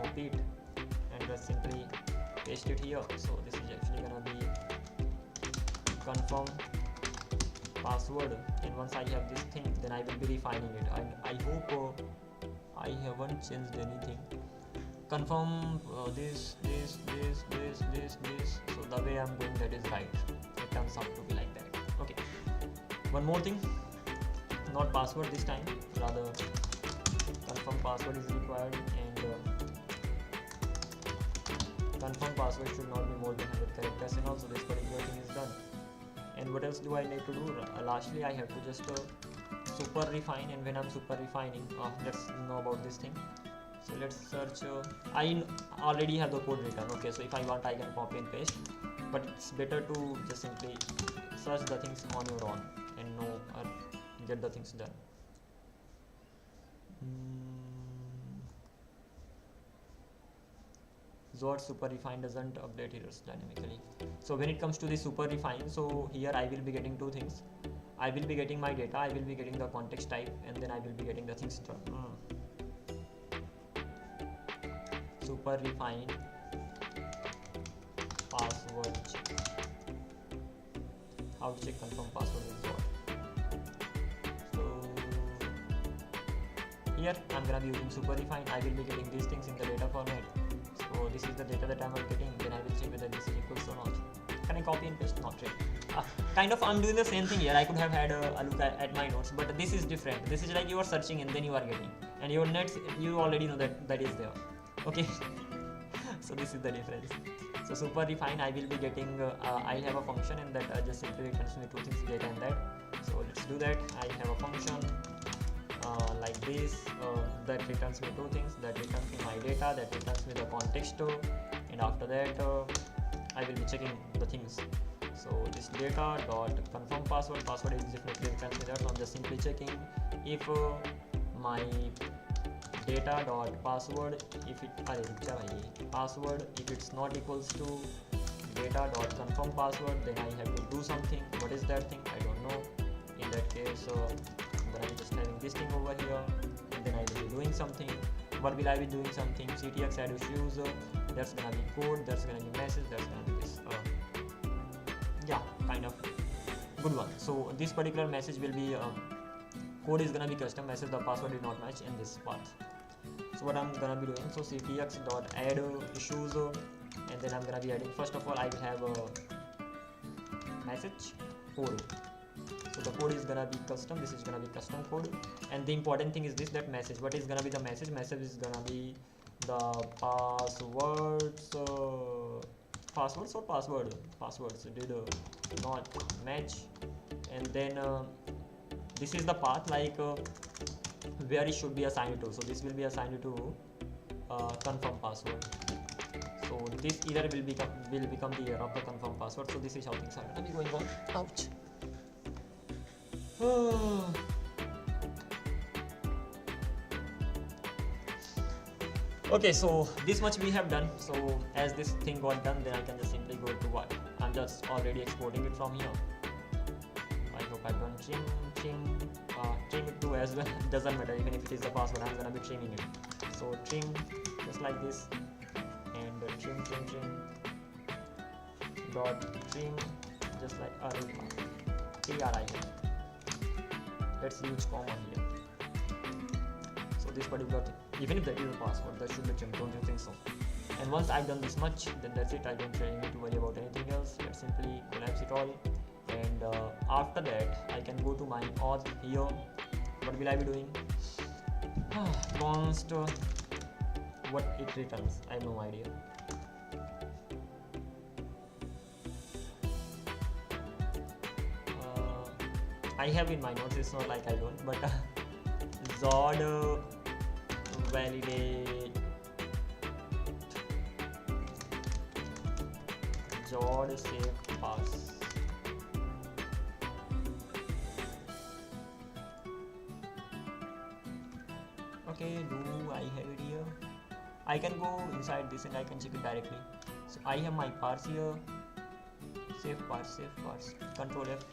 complete, and just simply paste it here. So this is actually gonna be confirm password, and once I have this thing, then I will be refining it. And I hope I haven't changed anything. Confirm this. So the way I'm going, that is right. It turns out to be like that. Okay. One more thing, not password this time, rather confirm password is required, and confirm password should not be more than 100 characters, and also this particular thing is done. And what else do I need to do? Lastly, I have to just super refine, and when I'm super refining, let's know about this thing. So let's search. I already have the code written. Okay, so if I want, I can copy and paste, but it's better to just simply search the things on your own and know get the things done. Zod super refine doesn't update errors dynamically. So when it comes to the super refine, so here I will be getting two things. I will be getting my data, I will be getting the context type, and then I will be getting the things done. Super refine password check. How to check confirm password with Zod? So here I'm gonna be using super refine. I will be getting these things in the data format. So this is the data that I'm getting. Then I will check whether this is equals or not. Can I copy and paste? Not really. Kind of I'm doing the same thing here. I could have had a look at my notes, but this is different. This is like you are searching and then you are getting, and your nets you already know that is there. Okay. So this is the difference. So super refine, I will be getting I'll have a function, and that just simply returns me two things, data and that. So let's do that. I have a function like this that returns me two things, that returns me my data, that returns me the context, and after that I will be checking the things. So this data dot confirm password, password is definitely returns me that. So I'm just simply checking if my data dot password, if it password, if it's not equals to data dot confirm password, then I have to do something. What is that thing? I don't know. In that case then I'm just having this thing over here, and then I will be doing something. What will I be doing? Something ctx add issues, that's gonna be code, that's gonna be message, that's gonna be this yeah, kind of good one. So this particular message will be code is gonna be custom message, the password did not match in this part. So what I'm gonna be doing, so ctx dot add issues, and then I'm gonna be adding, first of all I will have a message code. So the code is gonna be custom, this is gonna be custom code, and the important thing is this, that message, what is gonna be the message? Message is gonna be the passwords did not match, and then this is the path, like where it should be assigned to. So this will be assigned to confirm password. So this error will become the error of the confirm password. So this is how things are going to be going on. Ouch. Okay, so this much we have done. So as this thing got done, then I can just simply go to what? I'm just already exporting it from here. I hope I've done trim it too as well. Doesn't matter, even if it is the password, I'm gonna be trimming it. So trim just like this, and trim dot trim just like TRI. Let's use comma here. So this particular thing, even if that is a password, that should be trimmed, don't you think so? And once I've done this much, then that's it. I don't really need to worry about anything else. Let's simply collapse it all, and after that I can go to my auth here. What will I be doing? Const what it returns, I have no idea. I have in my notes, it's not like I don't, but Zod validate Zod save pass. Okay, do I have it here? I can go inside this and I can check it directly. So I have my parse here. Save parse, Control F.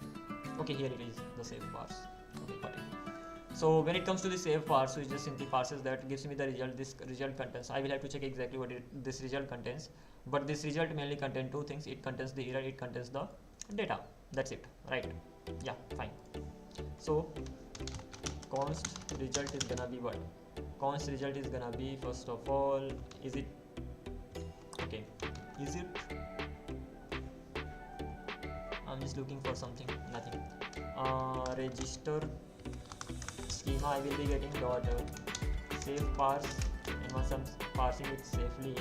Okay, here it is, the save parse. Okay, got it. So when it comes to the save parse, so it just simply parses that, gives me the result. This result contains, I will have to check exactly what this result contains, but this result mainly contains two things. It contains the error, it contains the data. That's it, right? Yeah, fine. So const result is gonna be what? Const result is gonna be, first of all, is it okay? Is it? I'm just looking for something, nothing. Register schema, I will be getting dot save parse, and once I'm parsing it safely,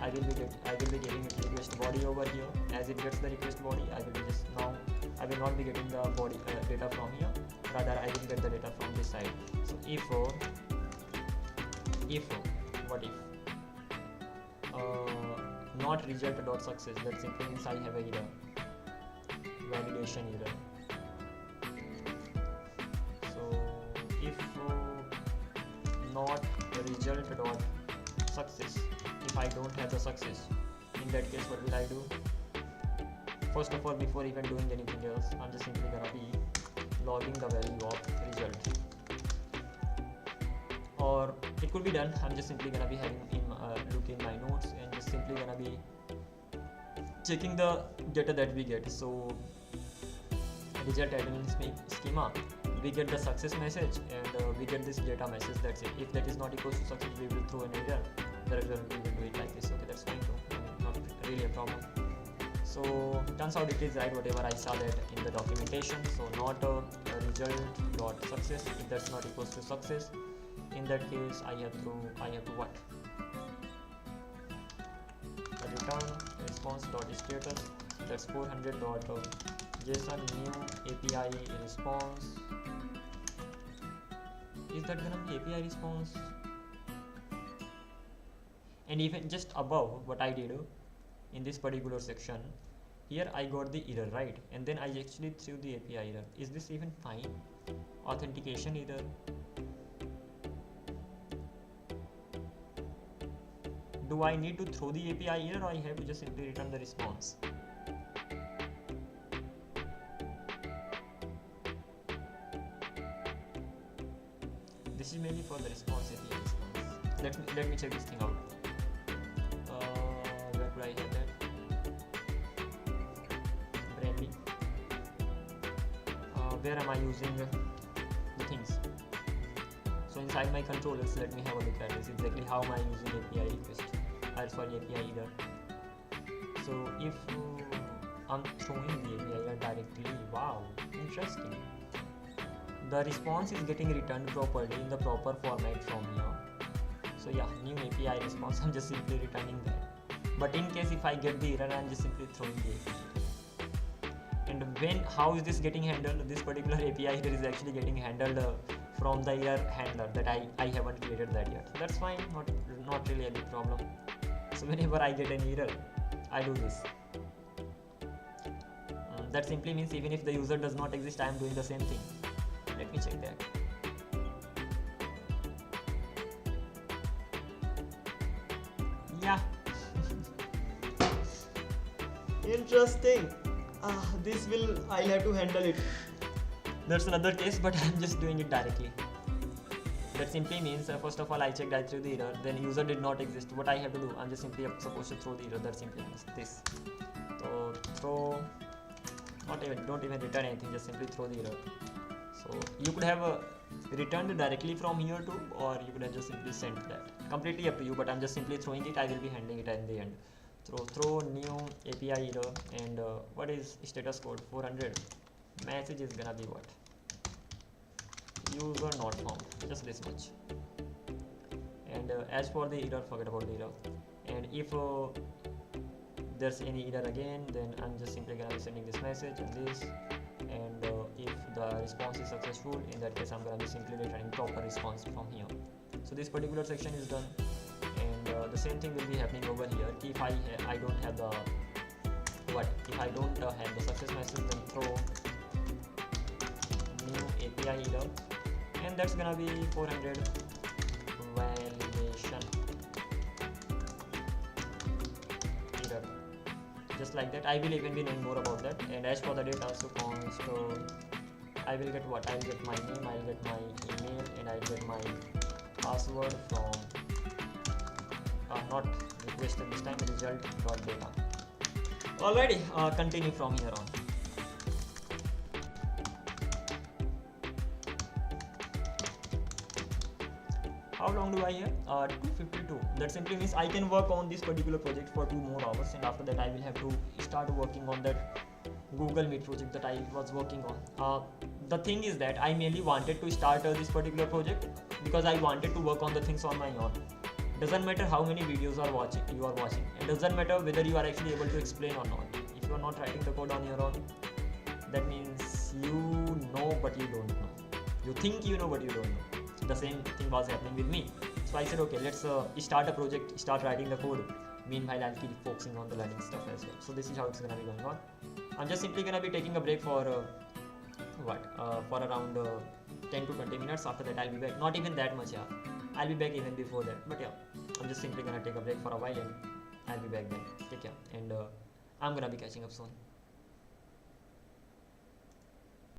I will be giving it request body over here. As it gets the request body, I will not be getting the body data from here, rather I will get the data from this side. So if what if not result dot success, that simply means I have a error, validation error. So if not result dot success, if I don't have the success, in that case what will I do? First of all, before even doing anything else, I'm just simply gonna be logging the value of result, or it could be done. I'm just simply gonna be having look in my notes and just simply gonna be checking the data that we get. So result admin schema we get the success message and we get this data message. That's it. If that is not equals to success, we will throw an error. The result we will do it like this. Okay, that's fine too. I mean, not really a problem. So turns out it is right whatever I saw that in the documentation. So not a result dot success. If that's not equals to success, in that case I have to what? Return response dot status. That's 400 dot JSON new API response. Is that gonna be API response? And even just above what I did in this particular section, here I got the error, right? And then I actually threw the API error. Is this even fine? Authentication error. Do I need to throw the API error, or I have to just simply return the response? This is mainly for the response API response. Let me check this thing out. Where could I have that? Brandy. Where am I using the things? So inside my controllers, let me have a look at this. Exactly how am I using API request? API error. So if I'm throwing the API error directly, wow, interesting. The response is getting returned properly in the proper format from here. So yeah, new API response, I'm just simply returning that. But in case if I get the error, I'm just simply throwing the API. And how is this getting handled? This particular API error is actually getting handled from the error handler that I haven't created that yet. So that's fine, not really a big problem. So whenever I get an error, I do this. That simply means even if the user does not exist, I am doing the same thing. Let me check that. Yeah. Interesting. I'll have to handle it. That's another case, but I'm just doing it directly. That simply means first of all I checked, I threw the error, then user did not exist. What I have to do, I'm just simply supposed to throw the error. That simply means this. So throw, don't even return anything, just simply throw the error. So you could have returned directly from here too, or you could have just simply sent that. Completely up to you, but I'm just simply throwing it. I will be handling it in the end. Throw new API error, and what is status code? 400. Message is gonna be what? User not found. Just this much. And as for the error, forget about the error. And if there's any error again, then I'm just simply gonna be sending this message and this. And if the response is successful, in that case I'm gonna be simply returning proper response from here. So this particular section is done, and the same thing will be happening over here. If I don't have the if I don't have the success message, then throw new API error, and that's gonna be 400 validation error. Just like that. I will even be knowing more about that. And as for the data, so const I will get what? I will get my name, I will get my email, and I will get my password from not requested this time, result.data. Alrighty, continue from here on. How long do I have? 252. That simply means I can work on this particular project for 2 more hours, and after that I will have to start working on that Google Meet project that I was working on. The thing is that I mainly wanted to start this particular project because I wanted to work on the things on my own. Doesn't matter how many videos you are watching. It doesn't matter whether you are actually able to explain or not. If you are not writing the code on your own, that means you know but you don't know. You think you know but you don't know. The same thing was happening with me. So I said, okay, let's start a project, start writing the code. Meanwhile, I'll keep focusing on the learning stuff as well. So this is how it's gonna be going on. I'm just simply gonna be taking a break for for around 10 to 20 minutes. After that, I'll be back. Not even that much, yeah. I'll be back even before that. But yeah, I'm just simply gonna take a break for a while, and I'll be back then. Take care, and I'm gonna be catching up soon.